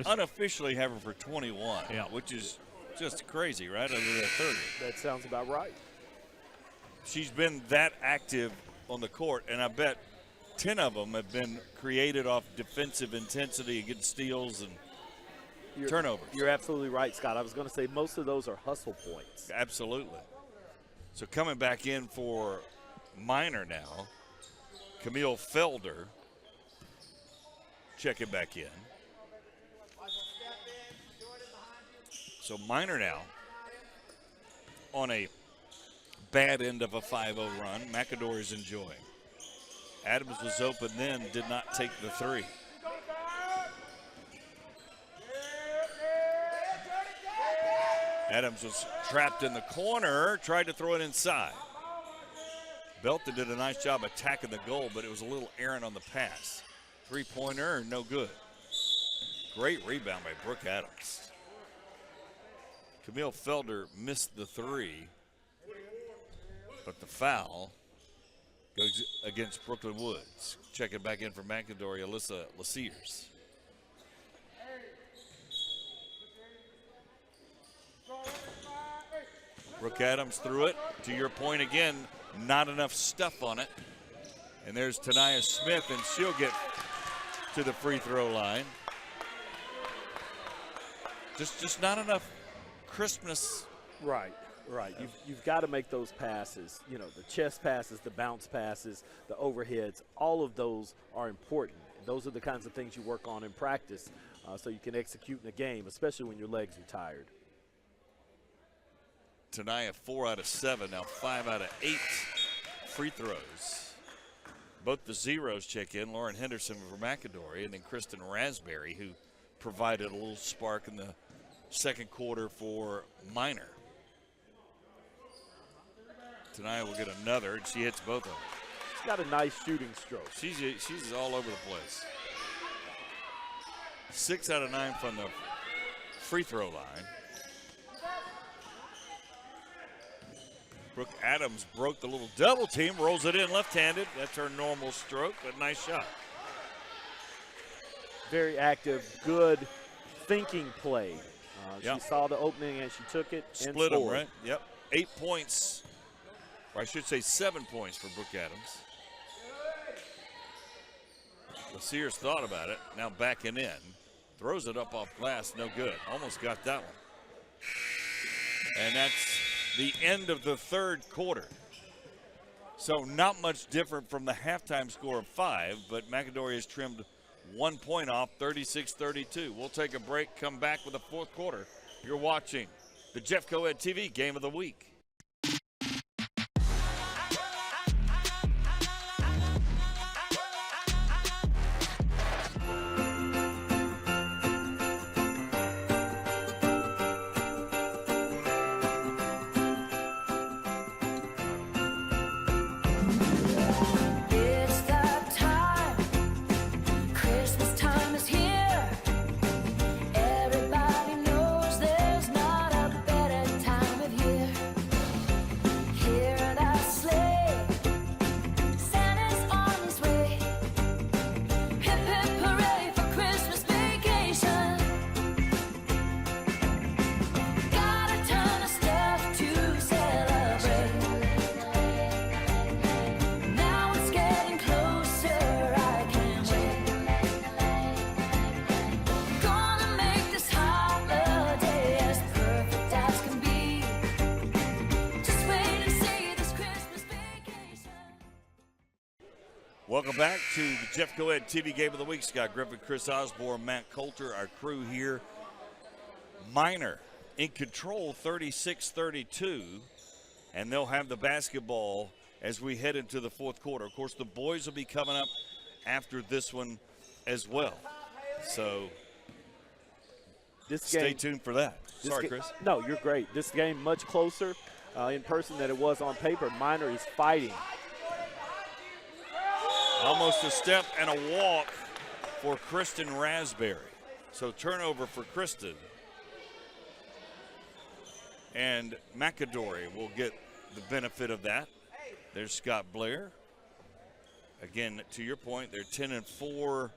unofficially have her for 21, which is just crazy, right? Under the 30. That sounds about right. She's been that active on the court, and I bet 10 of them have been created off defensive intensity against steals and turnovers. You're absolutely right, Scott. I was going to say most of those are hustle points. Absolutely. So coming back in for Minor now, Camille Felder checking back in. So Minor now on a bad end of a 5-0 run. McAdory's enjoying. Adams was open then, did not take the 3. Adams was trapped in the corner, tried to throw it inside. Belton did a nice job attacking the goal, but it was a little errant on the pass. 3-pointer, no good. Great rebound by Brooke Adams. Camille Felder missed the 3, but the foul goes against Brooklyn Woods. Checking back in for McAdory, Alyssa Laseers. Brooke Adams threw it. To your point again, not enough stuff on it. And there's Tania Smith, and she'll get to the free throw line. Just not enough crispness. Right. You've got to make those passes. You know, the chest passes, the bounce passes, the overheads. All of those are important. Those are the kinds of things you work on in practice so you can execute in a game, especially when your legs are tired. Tania 4 out of 7, now 5 out of 8 free throws. Both the zeros check in. Lauren Henderson for McAdory, and then Kristen Raspberry, who provided a little spark in the second quarter for Minor. Tania will get another, and she hits both of them. She's got a nice shooting stroke. She's all over the place. 6 out of 9 from the free throw line. Brooke Adams broke the little double team, rolls it in left-handed. That's her normal stroke, but nice shot. Very active, good thinking play. Yep. She saw the opening and she took it and split them, scored. right? Yep. 8 points, or I should say 7 points for Brooke Adams. Laseers thought about it, now backing in. Throws it up off glass, no good. Almost got that one. And that's the end of the third quarter. So not much different from the halftime score of 5, but McAdory has trimmed 1 point off, 36-32. We'll take a break, come back with the fourth quarter. You're watching the Jeff Coed TV Game of the Week. Welcome back to the Jeff Coed TV Game of the Week. Scott Griffin, Chris Osborne, Matt Coulter, our crew here. Minor in control, 36-32, and they'll have the basketball as we head into the fourth quarter. Of course, the boys will be coming up after this one as well. So stay tuned for that. Sorry, Chris. No, you're great. This game much closer in person than it was on paper. Minor is fighting. Almost a step and a walk for Kristen Raspberry. So turnover for Kristen. And McAdory will get the benefit of that. There's Scott Blair. Again, to your point, they're 10-4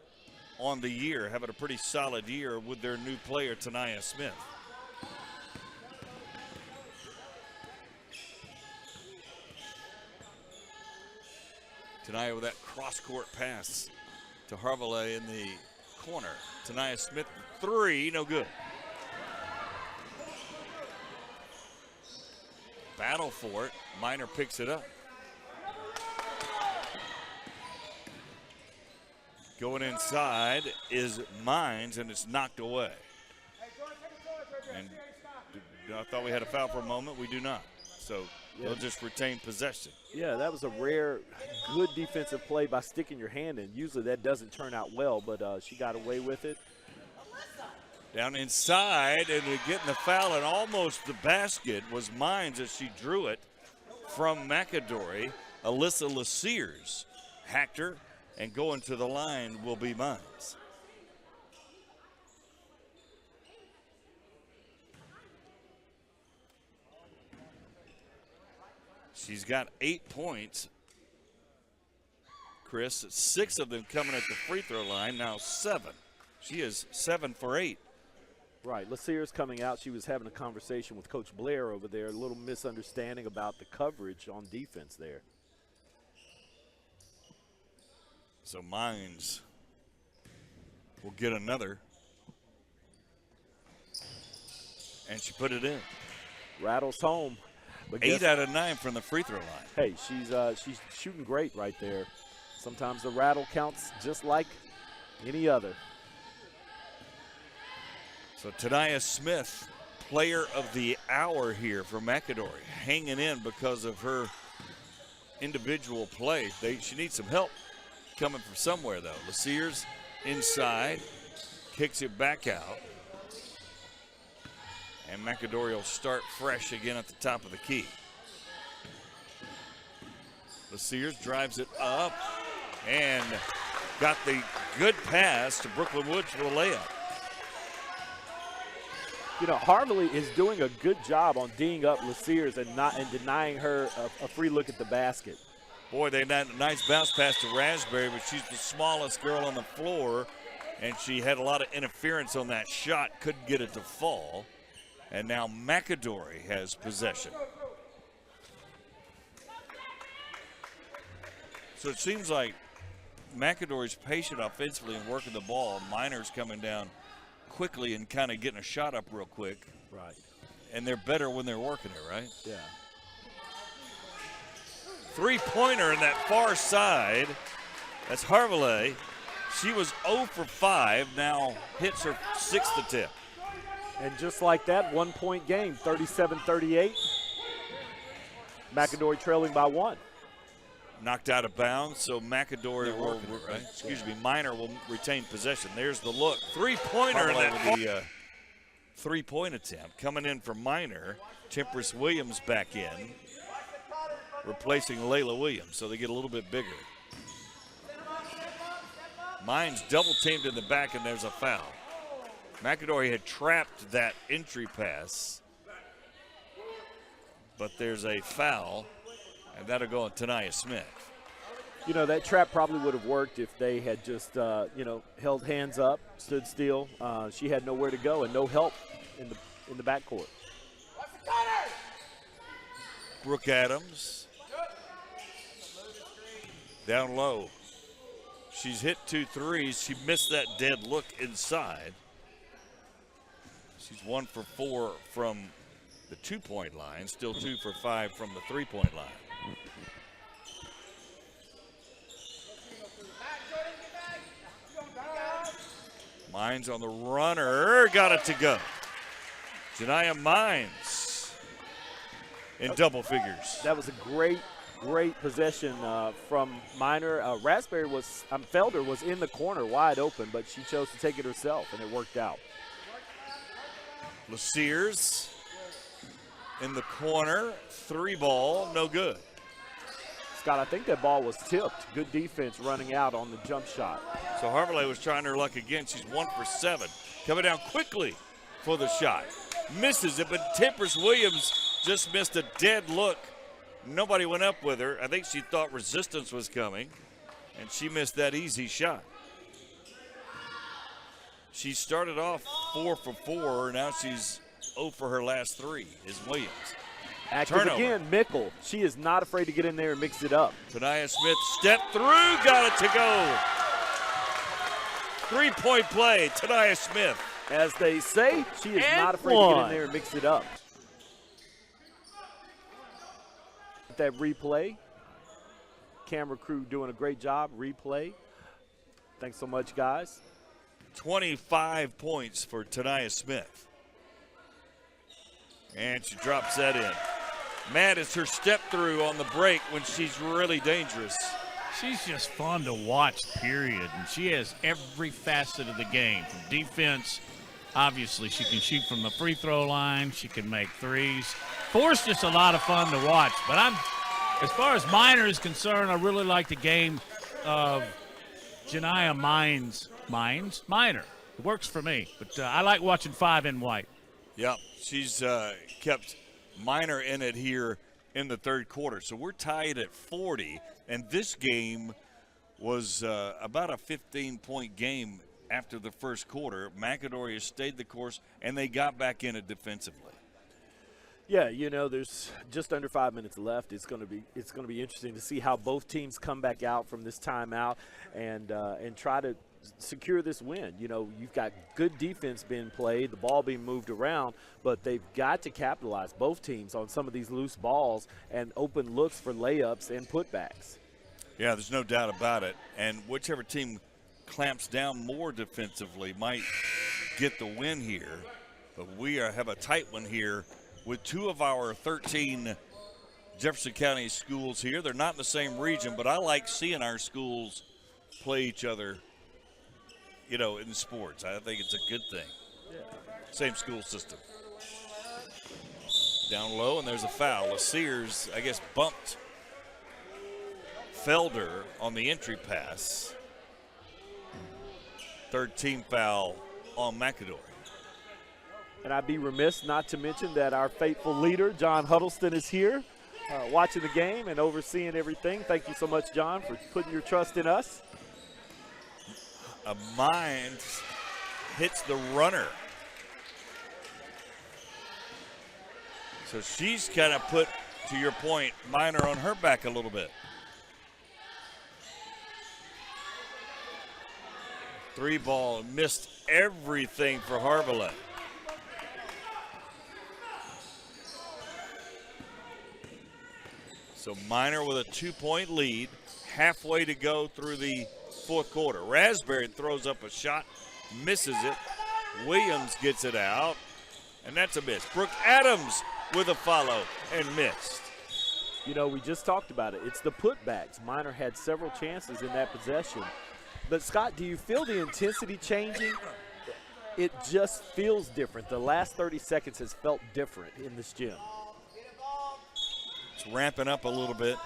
on the year, having a pretty solid year with their new player, Tania Smith. Tania with that cross-court pass to Harville in the corner. Tania Smith, three, no good. Battle for it. Minor picks it up. Going inside is Mines, and it's knocked away. And I thought we had a foul for a moment. We do not. So they'll just retain possession. Yeah, that was a rare, good defensive play by sticking your hand in. Usually that doesn't turn out well, but she got away with it. Down inside, and getting the foul, and almost the basket was Mines as she drew it from McAdory. Alyssa LaSears hacked her, and going to the line will be Mines. She's got 8 points. Chris, 6 of them coming at the free throw line, now 7. She is 7 for 8. Right, LaSears coming out. She was having a conversation with Coach Blair over there. A little misunderstanding about the coverage on defense there. So Mines will get another. And she put it in. Rattles home. But 8 out of 9 from the free throw line. Hey, she's shooting great right there. Sometimes the rattle counts just like any other. So Tania Smith, player of the hour here for McAdory, hanging in because of her individual play. She needs some help coming from somewhere, though. LaSears inside, kicks it back out. And McAdory will start fresh again at the top of the key. LaSears drives it up and got the good pass to Brooklyn Woods for the layup. You know, Harville is doing a good job on D'ing up LaSears and denying her a free look at the basket. Boy, they had a nice bounce pass to Raspberry, but she's the smallest girl on the floor, and she had a lot of interference on that shot, couldn't get it to fall. And now McAdory has possession. So it seems like McAdory's patient offensively and working the ball. Minor's coming down quickly and kind of getting a shot up real quick. Right. And they're better when they're working it, right? Yeah. Three-pointer in that far side. That's Harville. She was 0 for 5, now hits her 6th attempt. And just like that, 1-point game, 37-38. McAdory trailing by 1. Knocked out of bounds, so McAdory will, Minor will retain possession. There's the look. Three-pointer in that three-point attempt. Coming in for Minor, Temperance Williams back in, replacing Layla Williams, so they get a little bit bigger. Mines double-teamed in the back, and there's a foul. McAdory had trapped that entry pass, but there's a foul, and that'll go on Tania Smith. You know, that trap probably would have worked if they had just, held hands up, stood still. She had nowhere to go and no help in the backcourt. Brooke Adams down low. She's hit 2 threes. She missed that dead look inside. She's 1 for 4 from the 2-point line, still 2 for 5 from the 3-point line. Mines on the runner, got it to go. Janiah Mines in double figures. That was a great possession from Minor. Felder was in the corner wide open, but she chose to take it herself, and it worked out. LaSears in the corner, 3-ball, no good. Scott, I think that ball was tipped. Good defense running out on the jump shot. So Harverley was trying her luck again. She's 1 for 7. Coming down quickly for the shot. Misses it, but Tempers Williams just missed a dead look. Nobody went up with her. I think she thought resistance was coming, and she missed that easy shot. She started off 4 for 4. Now she's 0 for her last 3 is Williams. Active Turnover. again, Mickle. She is not afraid to get in there and mix it up. Tania Smith stepped through, got it to go. 3-point play, Tania Smith. As they say, she is not afraid to get in there and mix it up. That replay, camera crew doing a great job. Replay. Thanks so much, guys. 25 points for Tania Smith. And she drops that in. Matt, it's her step through on the break when she's really dangerous. She's just fun to watch, period. And she has every facet of the game. From defense, obviously, she can shoot from the free throw line. She can make threes. Four's just a lot of fun to watch. But as far as Minor is concerned, I really like the game of Janiah Minor. It works for me. But I like watching 5 in white. Yep, she's kept Minor in it here in the third quarter. So we're tied at 40, and this game was about a 15-point game after the first quarter. McAdory has stayed the course, and they got back in it defensively. Yeah, there's just under 5 minutes left. It's going to be interesting to see how both teams come back out from this timeout and try to secure this win. You've got good defense being played, the ball being moved around, but they've got to capitalize, both teams, on some of these loose balls and open looks for layups and putbacks. Yeah, there's no doubt about it. And whichever team clamps down more defensively might get the win here. But we have a tight one here with 2 of our 13 Jefferson County schools here. They're not in the same region, but I like seeing our schools play each other in sports. I think it's a good thing. Yeah. Same school system. Down low, and there's a foul. LaSears, I guess, bumped Felder on the entry pass. Third team foul on McAdory. And I'd be remiss not to mention that our faithful leader, John Huddleston, is here watching the game and overseeing everything. Thank you so much, John, for putting your trust in us. A Mines hits the runner. So she's kind of put, to your point, Minor on her back a little bit. 3-ball, missed everything for Harvilla. So Minor with a 2-point lead, halfway to go through the fourth quarter. Raspberry throws up a shot, misses it. Williams gets it out, and that's a miss. Brooke Adams with a follow and missed. We just talked about it. It's the putbacks. Minor had several chances in that possession. But, Scott, do you feel the intensity changing? It just feels different. The last 30 seconds has felt different in this gym. It's ramping up a little bit.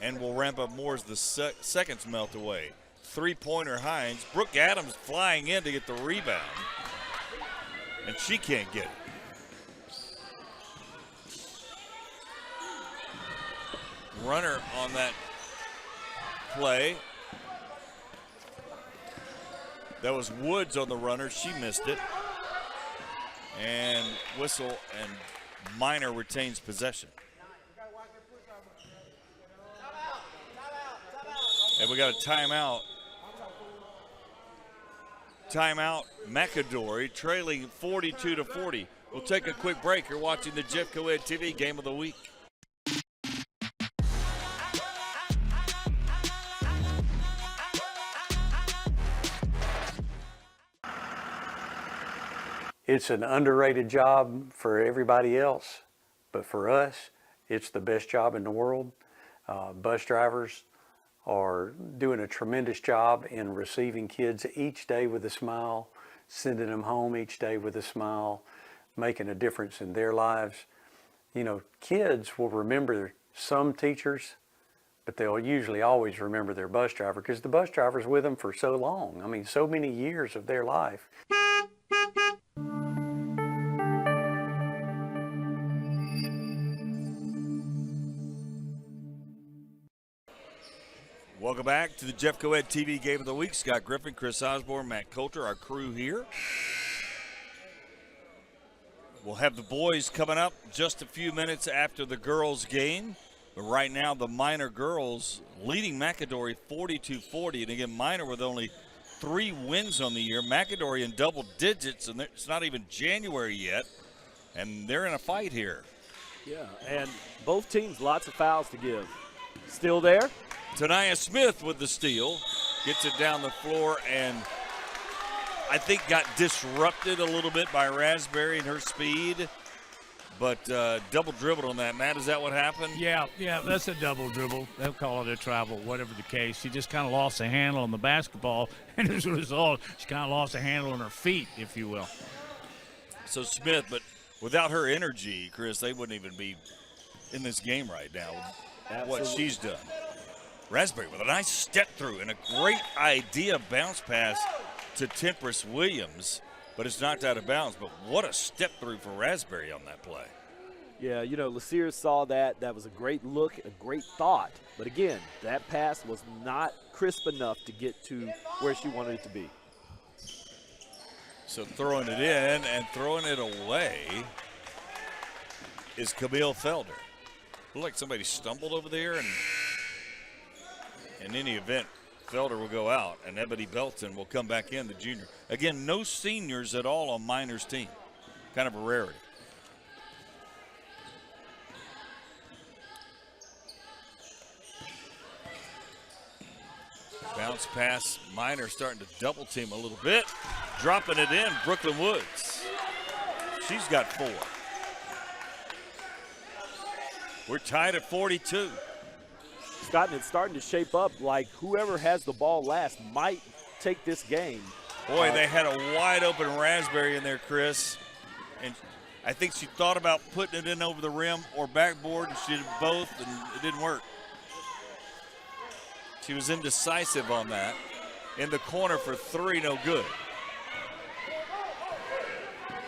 And will ramp up more as the seconds melt away. 3-pointer Hines. Brooke Adams flying in to get the rebound. And she can't get it. Runner on that play. That was Woods on the runner. She missed it. And whistle, and Minor retains possession. And we got a timeout. Timeout, McAdory trailing 42-40. We'll take a quick break. You're watching the Jeff Coed TV Game of the Week. It's an underrated job for everybody else, but for us, it's the best job in the world. Bus drivers are doing a tremendous job in receiving kids each day with a smile, sending them home each day with a smile, making a difference in their lives. You know, kids will remember some teachers, but they'll usually always remember their bus driver because the bus driver's with them for so long. I mean, so many years of their life. Welcome back to the Jeff Coed TV Game of the Week. Scott Griffin, Chris Osborne, Matt Coulter, our crew here. We'll have the boys coming up just a few minutes after the girls' game. But right now, the Minor girls leading McAdory 42-40. And again, Minor with only 3 wins on the year. McAdory in double digits, and it's not even January yet. And they're in a fight here. Yeah, and both teams, lots of fouls to give. Still there? Tania Smith with the steal. Gets it down the floor and I think got disrupted a little bit by Raspberry and her speed. But double dribbled on that. Matt, is that what happened? Yeah, that's a double dribble. They'll call it a travel, whatever the case. She just kind of lost the handle on the basketball, and as a result, she kind of lost the handle on her feet, if you will. So Smith, but without her energy, Chris, they wouldn't even be in this game right now with what she's done. Raspberry with a nice step through and a great idea bounce pass to Temperance Williams. But it's knocked out of bounds. But what a step through for Raspberry on that play. Yeah, you know, LeSears saw that. That was a great look, a great thought. But again, that pass was not crisp enough to get to where she wanted it to be. So throwing it in and throwing it away is Camille Felder. Looked like somebody stumbled over there, and in any event, Felder will go out, and Ebony Belton will come back in, the junior. Again, no seniors at all on Minor's team. Kind of a rarity. Bounce pass. Minor starting to double team a little bit. Dropping it in, Brooklyn Woods. She's got 4. We're tied at 42. Scott, and it's starting to shape up like whoever has the ball last might take this game. Boy, they had a wide open Raspberry in there, Chris. And I think she thought about putting it in over the rim or backboard, and she did both, and it didn't work. She was indecisive on that. In the corner for 3, no good.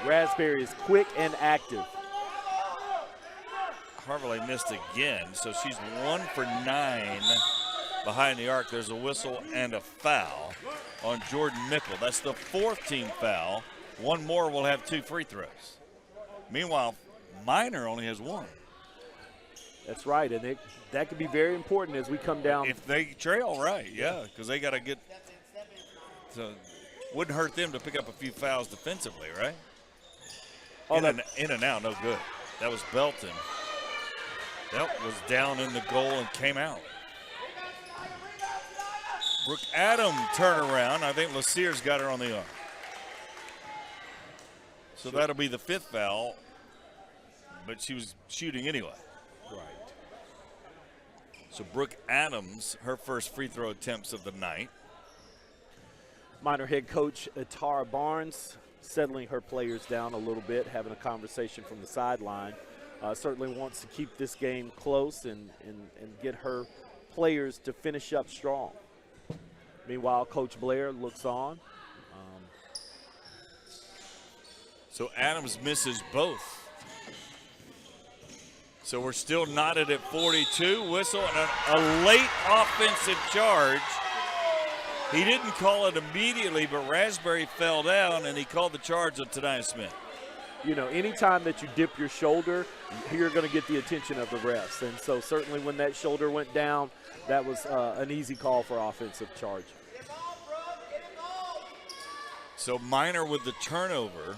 Raspberry is quick and active. Harvey missed again, so she's 1 for 9 behind the arc. There's a whistle and a foul on Jordan Mickle. That's the 4th team foul. One more will have 2 free throws. Meanwhile, Minor only has 1. That's right, and that could be very important as we come down. If they trail, right, yeah, because they got to get – so wouldn't hurt them to pick up a few fouls defensively, right? In and out, no good. That was Belton. That was down in the goal and came out. Brooke Adam turnaround. I think LeSears got her on the arm. So that'll be the 5th foul, but she was shooting anyway. Right. So Brooke Adams, her first free throw attempts of the night. Minor head coach Atara Barnes settling her players down a little bit, having a conversation from the sideline. Certainly wants to keep this game close and get her players to finish up strong. Meanwhile, Coach Blair looks on. So Adams misses both. So we're still knotted at 42. Whistle and a late offensive charge. He didn't call it immediately, but Raspberry fell down, and he called the charge of Tania Smith. You know, anytime that you dip your shoulder, you're going to get the attention of the refs. And so certainly when that shoulder went down, that was an easy call for offensive charge. So Minor with the turnover.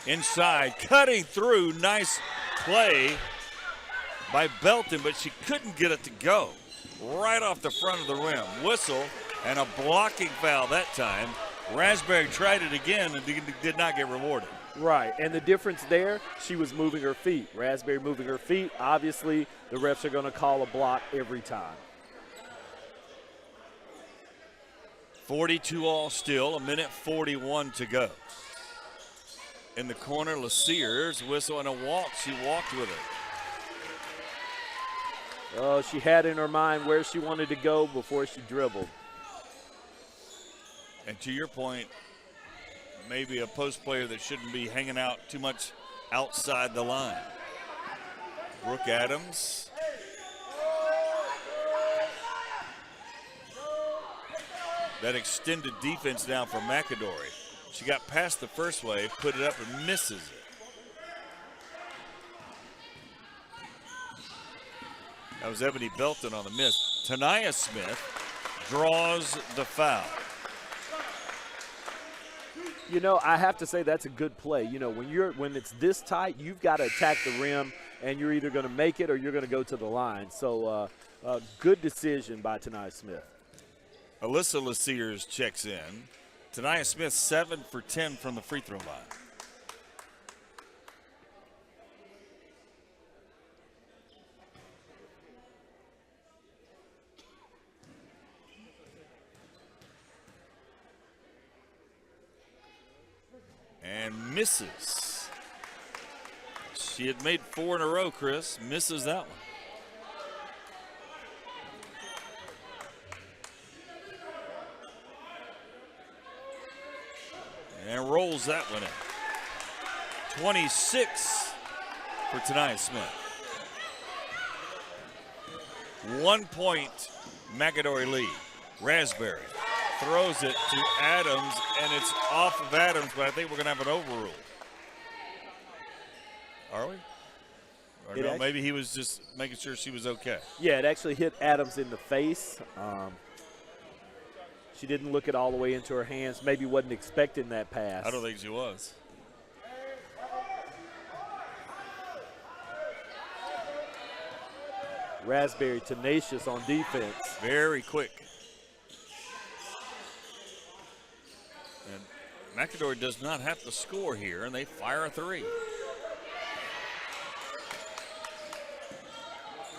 Inside, cutting through, nice play by Belton, but she couldn't get it to go. Right off the front of the rim. Whistle and a blocking foul that time. Raspberry tried it again and did not get rewarded. Right, and the difference there, she was moving her feet. Raspberry moving her feet. Obviously, the refs are going to call a block every time. 42 all still, 1:41 to go. In the corner, LaSears whistle and a walk. She walked with it. Oh, she had in her mind where she wanted to go before she dribbled. And to your point, maybe a post player that shouldn't be hanging out too much outside the line. Brooke Adams. That extended defense down for McAdory. She got past the first wave, put it up, and misses it. That was Ebony Belton on the miss. Tania Smith draws the foul. You know, I have to say that's a good play. You know, when it's this tight, you've got to attack the rim, and you're either going to make it or you're going to go to the line. So, good decision by Tania Smith. Alyssa LaSears checks in. Tania Smith 7 for 10 from the free throw line. And misses. She had made 4 in a row, Chris. Misses that one. And rolls that one in. 26 for Tania Smith. 1 point McAdory lead. Raspberry throws it to Adams, and it's off of Adams, but I think we're going to have an overrule. Are we? Or no, maybe he was just making sure she was okay. Yeah, it actually hit Adams in the face. She didn't look it all the way into her hands. Maybe wasn't expecting that pass. I don't think she was. Raspberry tenacious on defense. Very quick. And McAdory does not have to score here, and they fire a 3.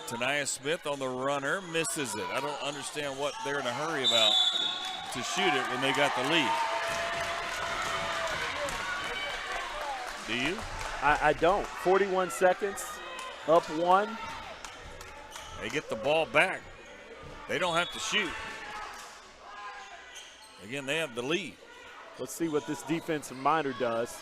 Tania Smith on the runner, misses it. I don't understand what they're in a hurry about to shoot it when they got the lead. Do you? I don't. 41 seconds, up 1. They get the ball back. They don't have to shoot. Again, they have the lead. Let's see what this defensive Minor does.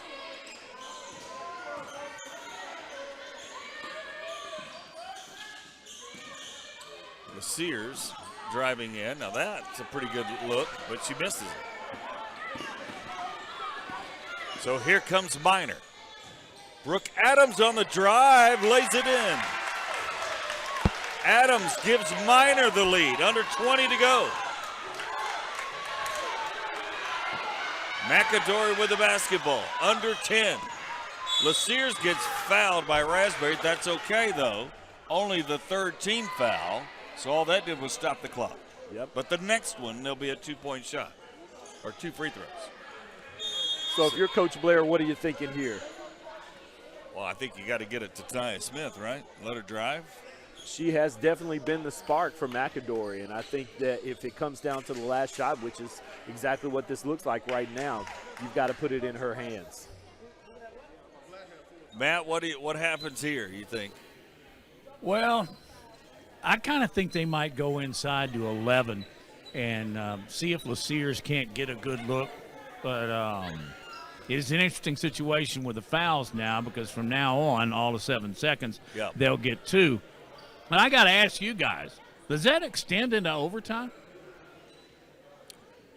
Sears driving in. Now that's a pretty good look, but she misses it. So here comes Minor. Brooke Adams on the drive, lays it in. Adams gives Minor the lead, under 20 to go. McAdory with the basketball, under 10. LaSears gets fouled by Raspberry. That's okay, though. Only the third team foul. So all that did was stop the clock. Yep. But the next one, there'll be a 2-point shot or 2 free throws. So if you're Coach Blair, what are you thinking here? Well, I think you got to get it to Tania Smith, right? Let her drive. She has definitely been the spark for McAdory, and I think that if it comes down to the last shot, which is exactly what this looks like right now, you've got to put it in her hands. Matt, what happens here, you think? Well, I kind of think they might go inside to 11 and see if LaSears can't get a good look. But it's an interesting situation with the fouls now, because from now on, all of 7 seconds, they'll get 2. But I got to ask you guys, does that extend into overtime?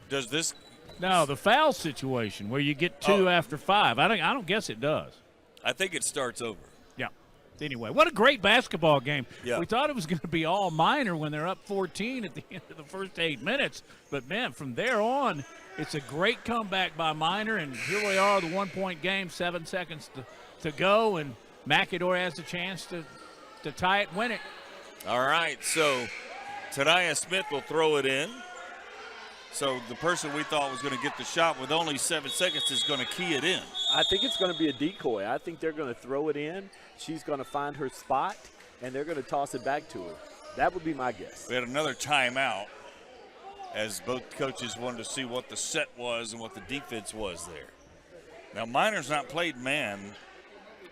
Does this? No, the foul situation where you get 2 after 5. I don't guess it does. I think it starts over. Yeah. Anyway, what a great basketball game. Yeah. We thought it was going to be all Minor when they're up 14 at the end of the first 8 minutes. But, man, from there on, it's a great comeback by Minor. And here we are, the 1-point game, 7 seconds to go. And McAdory has a chance to tie it, win it. All right, so Tania Smith will throw it in. So the person we thought was going to get the shot with only 7 seconds is going to key it in. I think it's going to be a decoy. I think they're going to throw it in. She's going to find her spot, and they're going to toss it back to her. That would be my guess. We had another timeout as both coaches wanted to see what the set was and what the defense was there. Now, Minor's not played man,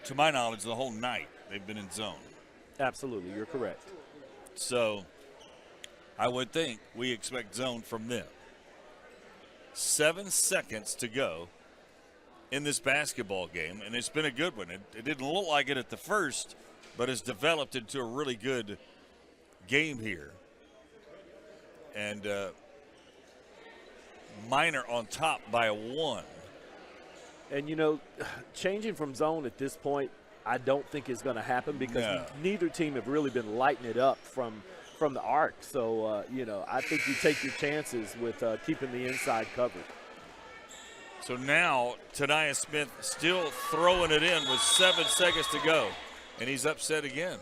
to my knowledge, the whole night. They've been in zone. Absolutely, you're correct. So I would think we expect zone from them. 7 seconds to go in this basketball game, and it's been a good one. It didn't look like it at the first, but it's developed into a really good game here. And Minor on top by 1. And, you know, changing from zone at this point, I don't think is going to happen because neither team have really been lighting it up from the arc. So, you know, I think you take your chances with keeping the inside covered. So now Tania Smith still throwing it in with 7 seconds to go. And he's upset again.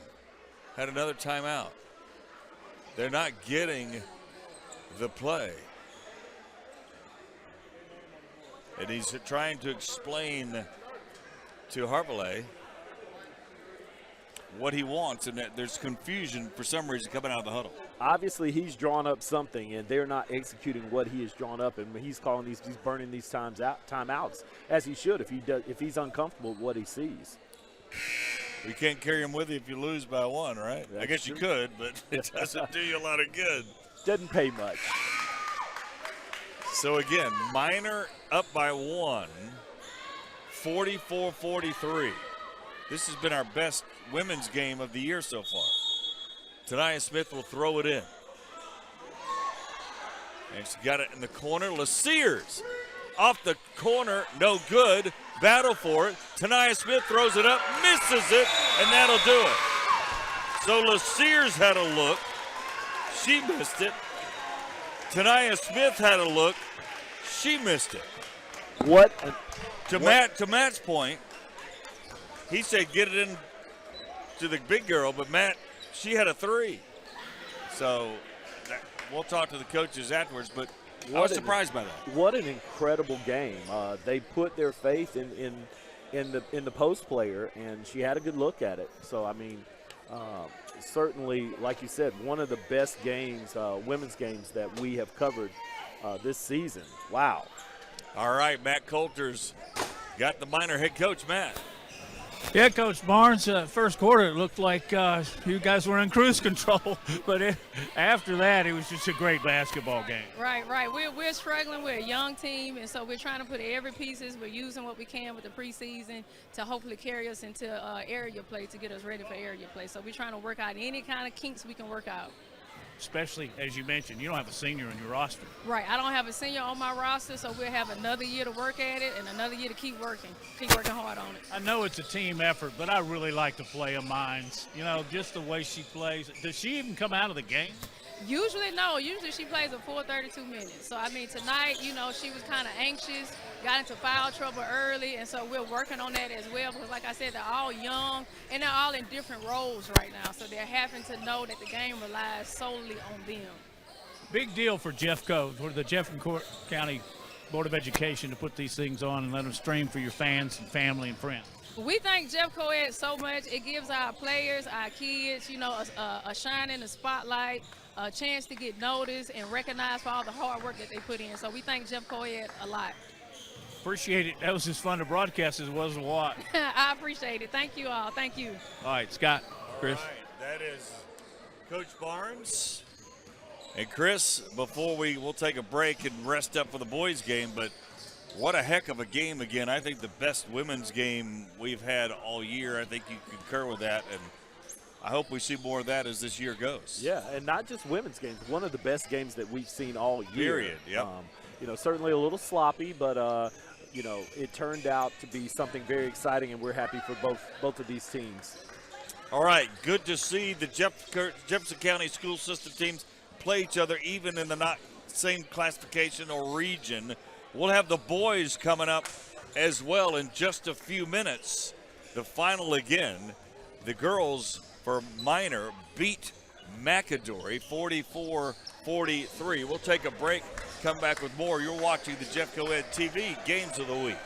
Had another timeout. They're not getting the play. And he's trying to explain to Harville what he wants, and that there's confusion for some reason coming out of the huddle. Obviously, he's drawn up something, and they're not executing what he has drawn up, and he's calling he's burning these timeouts, as he should if he's uncomfortable with what he sees. You can't carry him with you if you lose by 1, right? That's I guess you could, but it doesn't do you a lot of good. Doesn't pay much. So again, Minor up by 1, 44-43. This has been our best women's game of the year so far. Tania Smith will throw it in. And she got it in the corner. LaSears off the corner, no good. Battle for it. Tania Smith throws it up, misses it, and that'll do it. So LaSears had a look. She missed it. Tania Smith had a look. She missed it. To Matt's point, he said get it in to the big girl, but Matt, she had a 3. So we'll talk to the coaches afterwards, but I was surprised by that. What an incredible game. They put their faith in the post player, and she had a good look at it. So, I mean, certainly, like you said, one of the best games, women's games that we have covered this season. Wow. All right, Matt Coulter's got the Minor head coach, Matt. Yeah, Coach Barnes, first quarter it looked like you guys were in cruise control, but after that it was just a great basketball game. Right. We're struggling. We're a young team, and so we're trying to put every pieces. We're using what we can with the preseason to hopefully carry us into area play to get us ready for area play. So we're trying to work out any kind of kinks we can work out. Especially, as you mentioned, you don't have a senior on your roster. Right. I don't have a senior on my roster, so we'll have another year to work at it and another year to keep working hard on it. I know it's a team effort, but I really like to play of Mines. You know, just the way she plays. Does she even come out of the game? Usually, no. Usually she plays a full 32 minutes. So, I mean, tonight, you know, she was kind of anxious, got into foul trouble early, and so we're working on that as well because, like I said, they're all young, and they're all in different roles right now. So they're having to know that the game relies solely on them. Big deal for Jeffco, for the Jefferson County Board of Education to put these things on and let them stream for your fans and family and friends. We thank Jeff Coed so much. It gives our players, our kids, you know, a shine in the spotlight, a chance to get noticed and recognized for all the hard work that they put in. So we thank Jeff Coed a lot. Appreciate it. That was as fun to broadcast as it was to watch. I appreciate it. Thank you all. Thank you. All right, Scott, Chris. All right, that is Coach Barnes. And Chris, before we'll take a break and rest up for the boys' game, but what a heck of a game again. I think the best women's game we've had all year. I think you concur with that, and I hope we see more of that as this year goes. Yeah, and not just women's games. One of the best games that we've seen all year. Period, yep. You know, certainly a little sloppy, but, you know, it turned out to be something very exciting, and we're happy for both of these teams. All right, good to see the Jefferson County school system teams play each other even in the not same classification or region. We'll have the boys coming up as well in just a few minutes. The final again, the girls for Minor beat McAdory 44-43. We'll take a break. Come back with more. You're watching the Jeffco Ed TV Games of the Week.